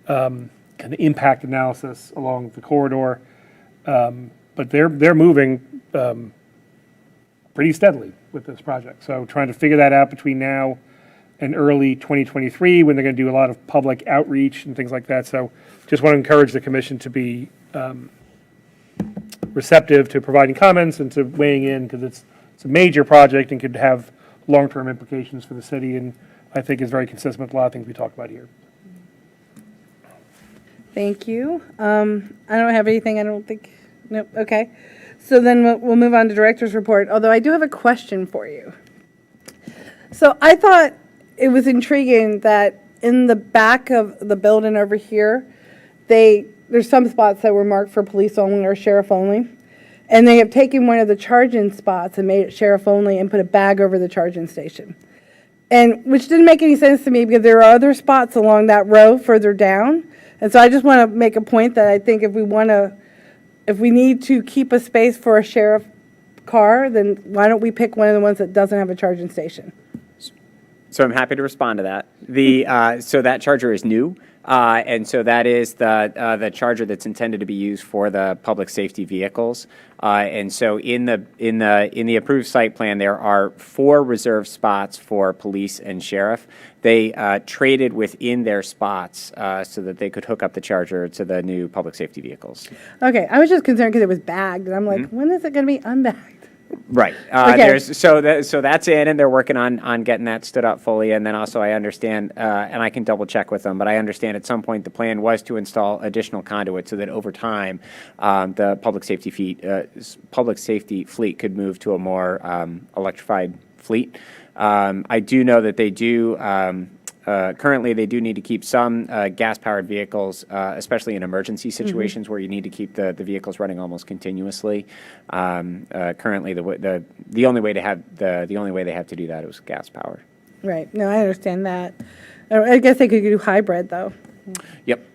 kind of impact analysis along the corridor. But they're moving pretty steadily with this project. So trying to figure that out between now and early 2023, when they're going to do a lot of public outreach and things like that. So just want to encourage the commission to be receptive to providing comments and to weighing in, because it's a major project and could have long-term implications for the city, and I think is very consistent with a lot of things we talk about here. Thank you. I don't have anything, I don't think. Nope, okay. So then we'll move on to director's report, although I do have a question for you. So I thought it was intriguing that in the back of the building over here, there's some spots that were marked for police only or sheriff only, and they have taken one of the charging spots and made it sheriff only and put a bag over the charging station. And which didn't make any sense to me, because there are other spots along that row further down. And so I just want to make a point that I think if we need to keep a space for a sheriff car, then why don't we pick one of the ones that doesn't have a charging station? So I'm happy to respond to that. So that charger is new, and so that is the charger that's intended to be used for the public safety vehicles. And so in the approved site plan, there are 4 reserved spots for police and sheriff. They traded within their spots so that they could hook up the charger to the new public safety vehicles. Okay, I was just concerned because it was bagged, and I'm like, when is it going to be unbagged? Right. Okay. So that's in, and they're working on getting that stood up fully. And then also I understand, and I can double check with them, but I understand at some point the plan was to install additional conduit so that over time the public safety fleet could move to a more electrified fleet. I do know that they do. Currently, they do need to keep some gas-powered vehicles, especially in emergency situations where you need to keep the vehicles running almost continuously. Currently, the only way they have to do that is gas-powered. Right. No, I understand that. I guess they could do hybrid, though. Yep.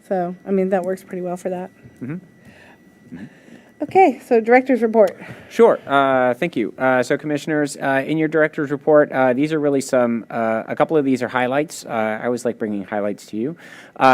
So, I mean, that works pretty well for that. Okay, so director's report. Sure. Thank you. So, commissioners, in your director's report, these are really a couple of these are highlights. I always like bringing highlights to you.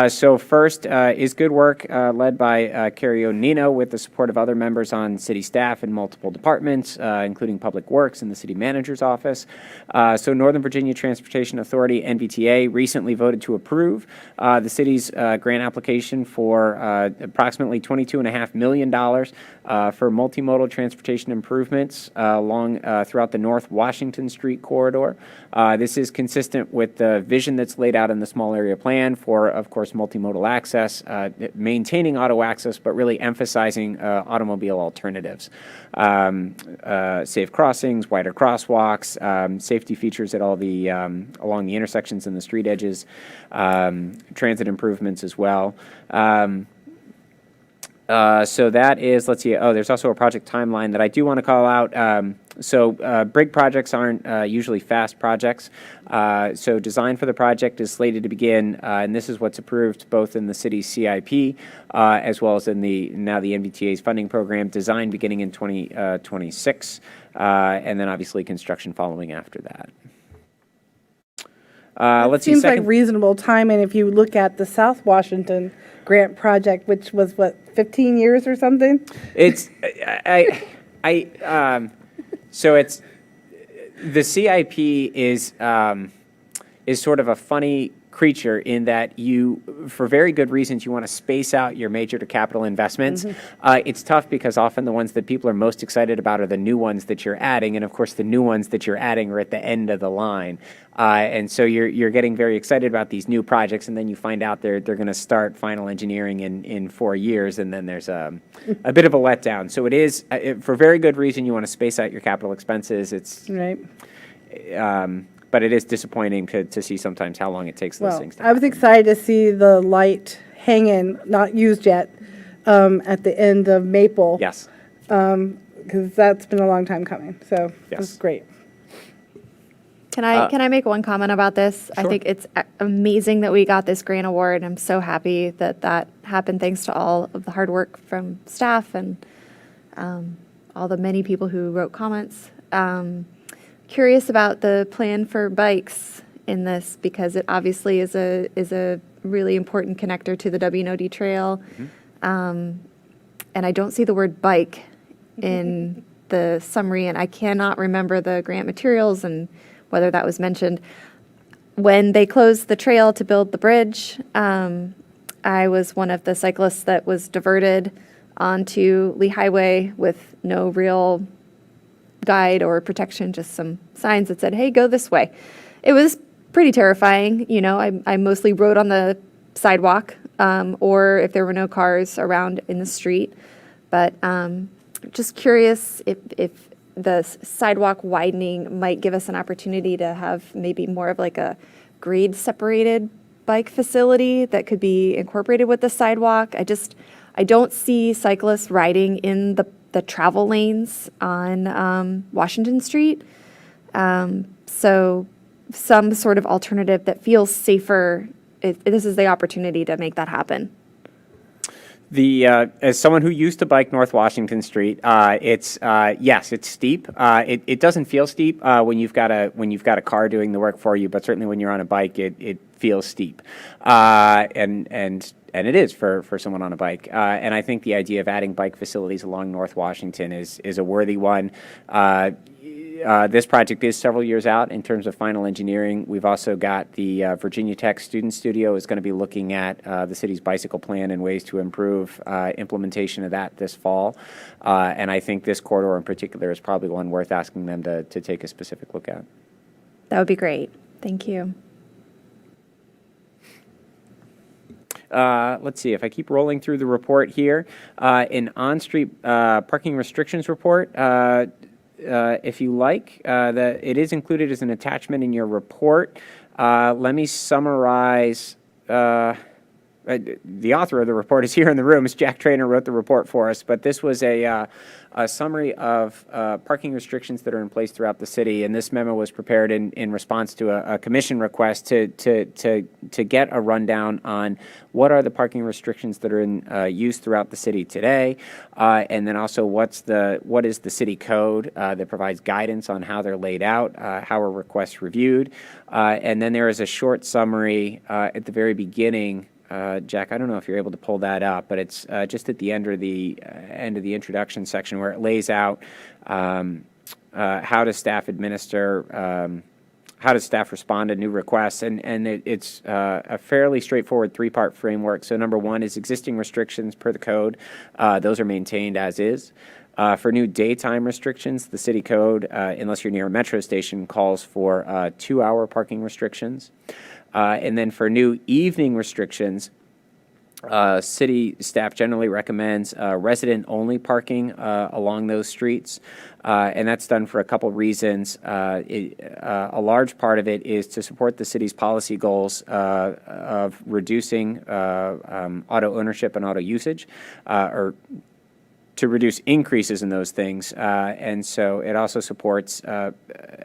So first is good work led by Carrie O'Nino with the support of other members on city staff in multiple departments, including Public Works and the city manager's office. So Northern Virginia Transportation Authority, NVTA, recently voted to approve the city's grant application for approximately $22.5 million for multimodal transportation improvements throughout the North Washington Street corridor. This is consistent with the vision that's laid out in the small area plan for, of course, multimodal access, maintaining auto access, but really emphasizing automobile alternatives. Safe crossings, wider crosswalks, safety features at all the along the intersections and the street edges, transit improvements as well. So that is, let's see, there's also a project timeline that I do want to call out. Brig projects aren't usually fast projects. So design for the project is slated to begin, and this is what's approved both in the city's CIP as well as in the NVTA's funding program, design beginning in 2026, and then obviously construction following after that. Let's see. Seems like reasonable timing if you look at the South Washington grant project, which was what, 15 years or something? It's so it's the CIP is sort of a funny creature in that you, for very good reasons, you want to space out your major to capital investments. It's tough because often the ones that people are most excited about are the new ones that you're adding, and of course the new ones that you're adding are at the end of the line. And so you're getting very excited about these new projects, and then you find out they're going to start final engineering in 4 years, and then there's a bit of a letdown. So it is, for very good reason, you want to space out your capital expenses. It's right. But it is disappointing to see sometimes how long it takes those things to happen. I was excited to see the light hanging, not used yet, at the end of Maple. Yes. Because that's been a long time coming. So yes. it's great. Can I make one comment about this? I think it's amazing that we got this grant award. I'm so happy that that happened thanks to all of the hard work from staff and all the many people who wrote comments. Curious about the plan for bikes in this because it obviously is a really important connector to the WNOD trail. And I don't see the word bike in the summary, and I cannot remember the grant materials and whether that was mentioned. When they closed the trail to build the bridge, I was one of the cyclists that was diverted onto Lee Highway with no real guide or protection, just some signs that said, hey, go this way. It was pretty terrifying. You know, I mostly rode on the sidewalk or if there were no cars around in the street. But just curious if the sidewalk widening might give us an opportunity to have maybe more of like a grade separated bike facility that could be incorporated with the sidewalk. I don't see cyclists riding in the travel lanes on Washington Street. So some sort of alternative that feels safer. This is the opportunity to make that happen. As someone who used to bike North Washington Street, it's steep. It doesn't feel steep when you've got a car doing the work for you, but certainly when you're on a bike, it feels steep, and it is for someone on a bike. And I think the idea of adding bike facilities along North Washington is a worthy one. This project is several years out in terms of final engineering. We've also got the Virginia Tech Student Studio is going to be looking at the city's bicycle plan and ways to improve implementation of that this fall. And I think this corridor in particular is probably one worth asking them to take a specific look at. That would be great. Thank you. Let's see if I keep rolling through the report here. An on-street parking restrictions report. If you like, that it is included as an attachment in your report. Let me summarize. The author of the report is here in the room. It's Jack Trainer wrote the report for us, but this was a summary of parking restrictions that are in place throughout the city, and this memo was prepared in response to a commission request to get a rundown on what are the parking restrictions that are in use throughout the city today, and then also what is the city code that provides guidance on how they're laid out, how are requests reviewed, and then there is a short summary at the very beginning. Jack, I don't know if you're able to pull that up, but it's just at the end of the introduction section where it lays out how does staff administer, how does staff respond to new requests, and it's a fairly straightforward three-part framework. So number one is existing restrictions per the code. Those are maintained as is. For new daytime restrictions, the city code, unless you're near a metro station, calls for 2-hour parking restrictions. And then for new evening restrictions, city staff generally recommends resident-only parking along those streets, and that's done for a couple reasons. A large part of it is to support the city's policy goals of reducing auto ownership and auto usage, or to reduce increases in those things. And so it also supports,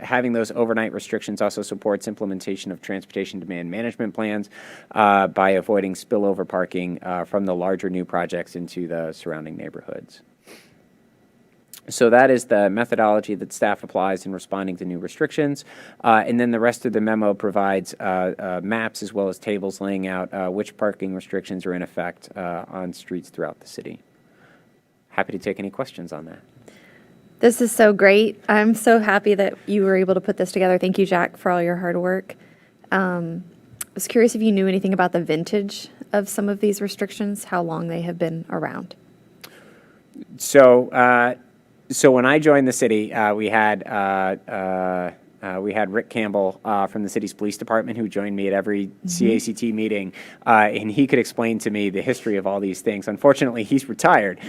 having those overnight restrictions also supports implementation of transportation demand management plans by avoiding spillover parking from the larger new projects into the surrounding neighborhoods. So that is the methodology that staff applies in responding to new restrictions. And then the rest of the memo provides maps as well as tables laying out which parking restrictions are in effect on streets throughout the city. Happy to take any questions on that. This is so great. I'm so happy that you were able to put this together. Thank you, Jack, for all your hard work. I was curious if you knew anything about the vintage of some of these restrictions, how long they have been around. So when I joined the city, we had Rick Campbell from the city's police department who joined me at every CACT meeting, and he could explain to me the history of all these things. Unfortunately, he's retired,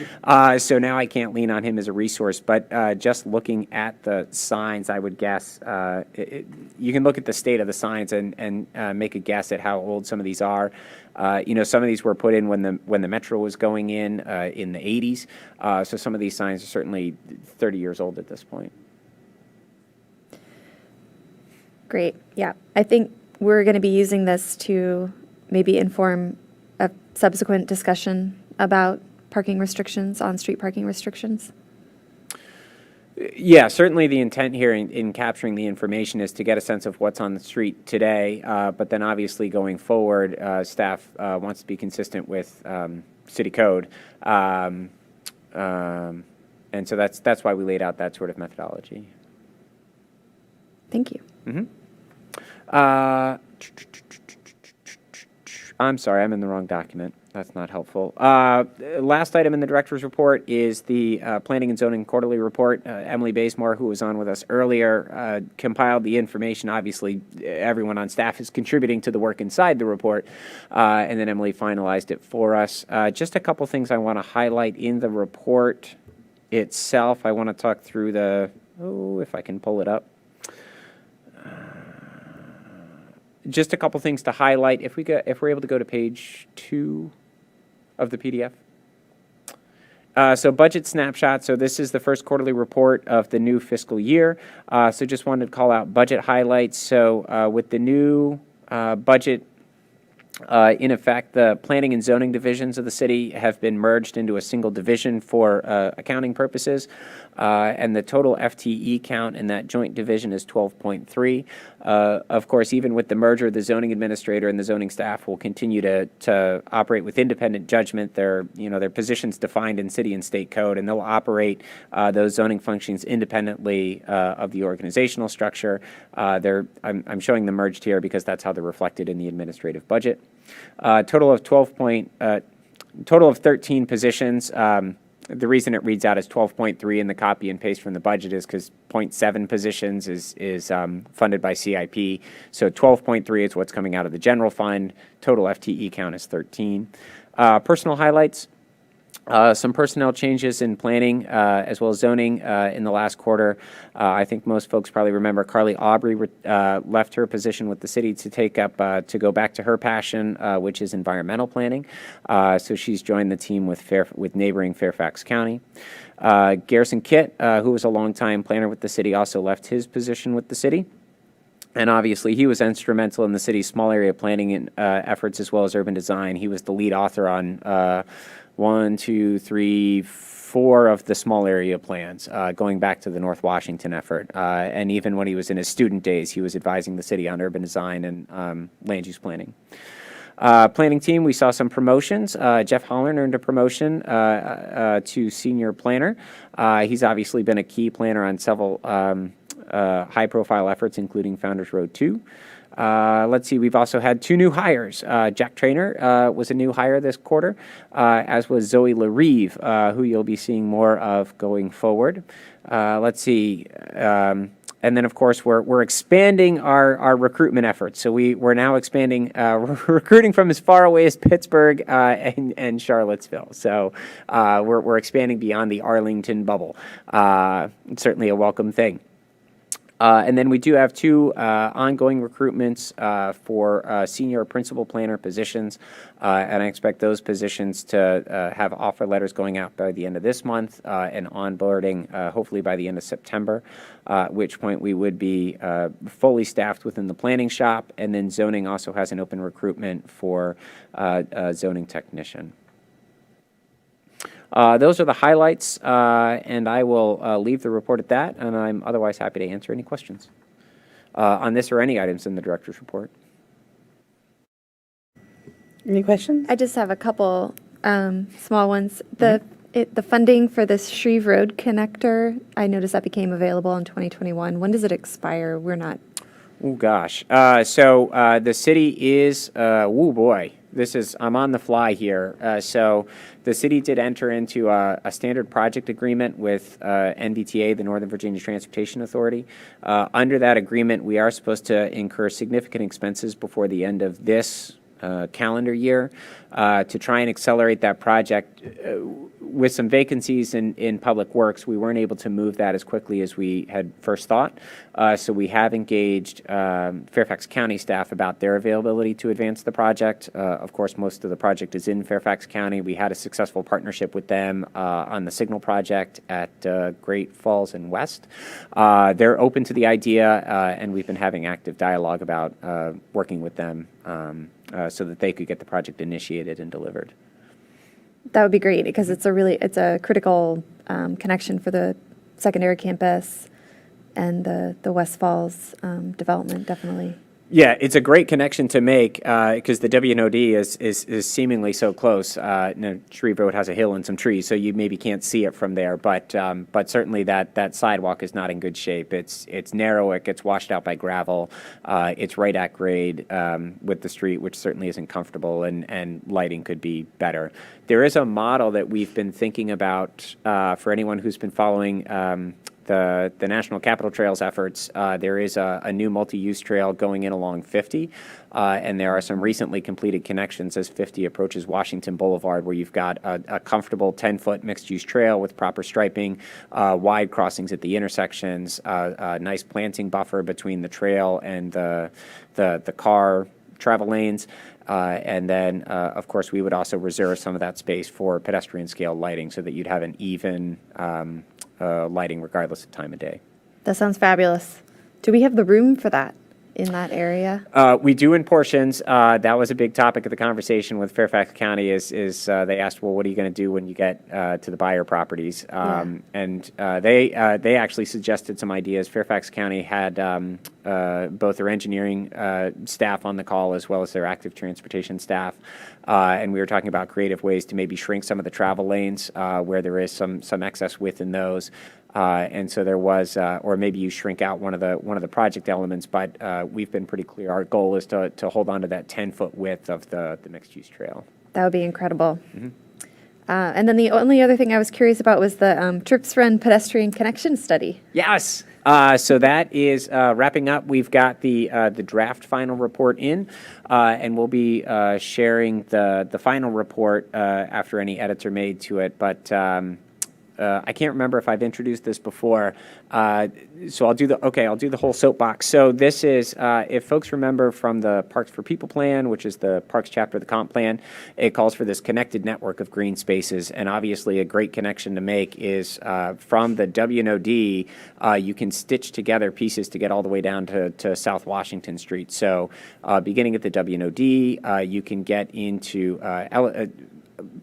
so now I can't lean on him as a resource, but just looking at the signs, I would guess, you can look at the state of the signs and make a guess at how old some of these are. Some of these were put in when the metro was going in the 80s, so some of these signs are certainly 30 years old at this point. Great. Yeah. I think we're going to be using this to maybe inform a subsequent discussion about parking restrictions, on-street parking restrictions. Yeah, certainly the intent here in capturing the information is to get a sense of what's on the street today, but then obviously going forward, staff wants to be consistent with city code. And so that's why we laid out that sort of methodology. Thank you. I'm sorry, I'm in the wrong document. That's not helpful. Last item in the director's report is the Planning and Zoning Quarterly Report. Emily Bazemore, who was on with us earlier, compiled the information. Obviously, everyone on staff is contributing to the work inside the report, and then Emily finalized it for us. Just a couple things I want to highlight in the report itself. I want to talk through if I can pull it up. Just a couple things to highlight. If we're able to go to page 2 of the PDF. So budget snapshot. So this is the first quarterly report of the new fiscal year. So just wanted to call out budget highlights. So with the new budget in effect, the planning and zoning divisions of the city have been merged into a single division for accounting purposes, and the total FTE count in that joint division is 12.3. Of course, even with the merger, the zoning administrator and the zoning staff will continue to operate with independent judgment. Their positions defined in city and state code, and they'll operate those zoning functions independently of the organizational structure. I'm showing them merged here because that's how they're reflected in the administrative budget. Total of 13 positions. The reason it reads out as 12.3 in the copy and paste from the budget is because 0.7 positions is funded by CIP. So 12.3 is what's coming out of the general fund. Total FTE count is 13. Personal highlights. Some personnel changes in planning as well as zoning in the last quarter. I think most folks probably remember Carly Aubrey left her position with the city to take up to go back to her passion, which is environmental planning. So she's joined the team with neighboring Fairfax County. Garrison Kitt, who was a longtime planner with the city, also left his position with the city. And obviously, he was instrumental in the city's small area planning efforts as well as urban design. He was the lead author on 4 of the small area plans, going back to the North Washington effort. And even when he was in his student days, he was advising the city on urban design and land use planning. Planning team, we saw some promotions. Jeff Holland earned a promotion to senior planner. He's obviously been a key planner on several high-profile efforts, including Founders Road 2. Let's see, we've also had 2 new hires. Jack Traynor was a new hire this quarter, as was Zoe LaRive, who you'll be seeing more of going forward. Let's see. And then, of course, we're expanding our recruitment efforts. So we're now expanding, recruiting from as far away as Pittsburgh and Charlottesville. So we're expanding beyond the Arlington bubble. Certainly a welcome thing. And then we do have 2 ongoing recruitments for senior principal planner positions, and I expect those positions to have offer letters going out by the end of this month and onboarding hopefully by the end of September, at which point we would be fully staffed within the planning shop, and then zoning also has an open recruitment for a zoning technician. Those are the highlights, and I will leave the report at that, and I'm otherwise happy to answer any questions on this or any items in the director's report. Any questions? I just have a couple small ones. The funding for this Shreve Road connector, I noticed that became available in 2021. When does it expire? We're not. Oh, gosh. So the city is, oh, boy. I'm on the fly here. So the city did enter into a standard project agreement with NVTA, the Northern Virginia Transportation Authority. Under that agreement, we are supposed to incur significant expenses before the end of this calendar year to try and accelerate that project. With some vacancies in Public Works, we weren't able to move that as quickly as we had first thought. So we have engaged Fairfax County staff about their availability to advance the project. Of course, most of the project is in Fairfax County. We had a successful partnership with them on the Signal project at Great Falls and West. They're open to the idea, and we've been having active dialogue about working with them so that they could get the project initiated and delivered. That would be great because it's a critical connection for the secondary campus and the West Falls development, definitely. Yeah, it's a great connection to make because the WNOD is seemingly so close. Shreve Road has a hill and some trees, so you maybe can't see it from there. But certainly that sidewalk is not in good shape. It's narrow. It gets washed out by gravel. It's right at grade with the street, which certainly isn't comfortable, and lighting could be better. There is a model that we've been thinking about for anyone who's been following the National Capital Trails efforts. There is a new multi-use trail going in along 50, and there are some recently completed connections as 50 approaches Washington Boulevard, where you've got a comfortable 10-foot mixed-use trail with proper striping, wide crossings at the intersections, a nice planting buffer between the trail and the car travel lanes. And then, of course, we would also reserve some of that space for pedestrian scale lighting so that you'd have an even lighting regardless of time of day. That sounds fabulous. Do we have the room for that in that area? We do in portions. That was a big topic of the conversation with Fairfax County is they asked, well, what are you going to do when you get to the buyer properties? And they actually suggested some ideas. Fairfax County had both their engineering staff on the call as well as their active transportation staff. And we were talking about creative ways to maybe shrink some of the travel lanes where there is some excess width in those. And so there was, or maybe you shrink out one of the project elements, but we've been pretty clear. Our goal is to hold on to that 10-foot width of the mixed-use trail. That would be incredible. Mm-hmm. And then the only other thing I was curious about was the Trips Run pedestrian connection study. Yes. So that is wrapping up. We've got the draft final report in, and we'll be sharing the final report after any edits are made to it. But I can't remember if I've introduced this before, so I'll do the whole soapbox. So this is, if folks remember from the Parks for People plan, which is the Parks chapter of the comp plan, it calls for this connected network of green spaces, and obviously a great connection to make is from the WNOD, you can stitch together pieces to get all the way down to South Washington Street. So beginning at the WNOD, you can get into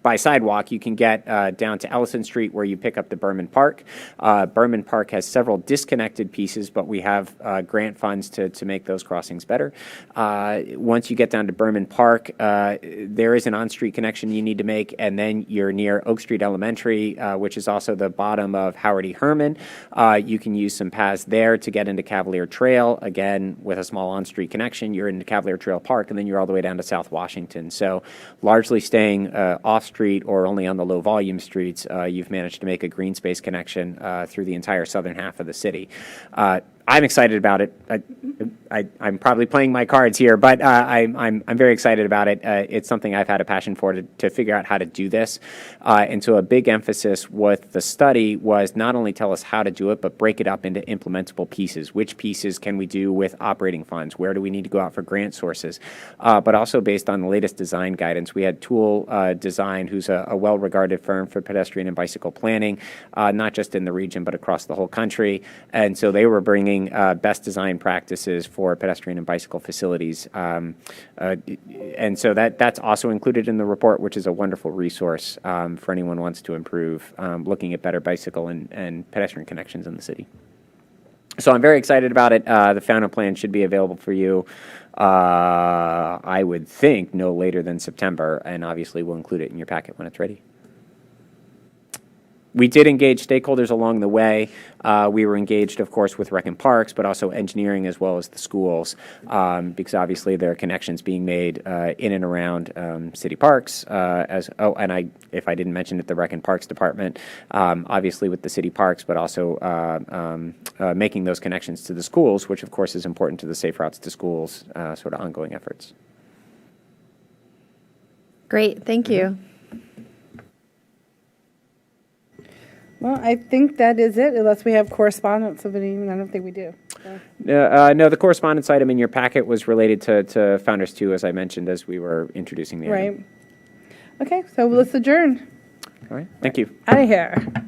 by sidewalk, you can get down to Ellison Street where you pick up the Berman Park. Berman Park has several disconnected pieces, but we have grant funds to make those crossings better. Once you get down to Berman Park, there is an on-street connection you need to make, and then you're near Oak Street Elementary, which is also the bottom of Howard E. Herman. You can use some paths there to get into Cavalier Trail. Again, with a small on-street connection, you're into Cavalier Trail Park, and then you're all the way down to South Washington. So largely staying off-street or only on the low-volume streets, you've managed to make a green space connection through the entire southern half of the city. I'm excited about it. I'm probably playing my cards here, but I'm very excited about it. It's something I've had a passion for to figure out how to do this. And so a big emphasis with the study was not only tell us how to do it, but break it up into implementable pieces. Which pieces can we do with operating funds? Where do we need to go out for grant sources? But also based on the latest design guidance. We had Tool Design, who's a well-regarded firm for pedestrian and bicycle planning, not just in the region, but across the whole country. And so they were bringing best design practices for pedestrian and bicycle facilities. And so that's also included in the report, which is a wonderful resource for anyone who wants to improve looking at better bicycle and pedestrian connections in the city. So I'm very excited about it. The final plan should be available for you, I would think, no later than September, and obviously we'll include it in your packet when it's ready. We did engage stakeholders along the way. We were engaged, of course, with Rec and Parks, but also engineering as well as the schools, because obviously there are connections being made in and around city parks. If I didn't mention it, the Rec and Parks Department, obviously with the city parks, but also making those connections to the schools, which of course is important to the Safe Routes to Schools sort of ongoing efforts. Great, thank you. Well, I think that is it, unless we have correspondence of any, I don't think we do. So. No, the correspondence item in your packet was related to Founders 2, as I mentioned, as we were introducing the item. Right. Okay, so let's adjourn. All right, thank you. Out of here.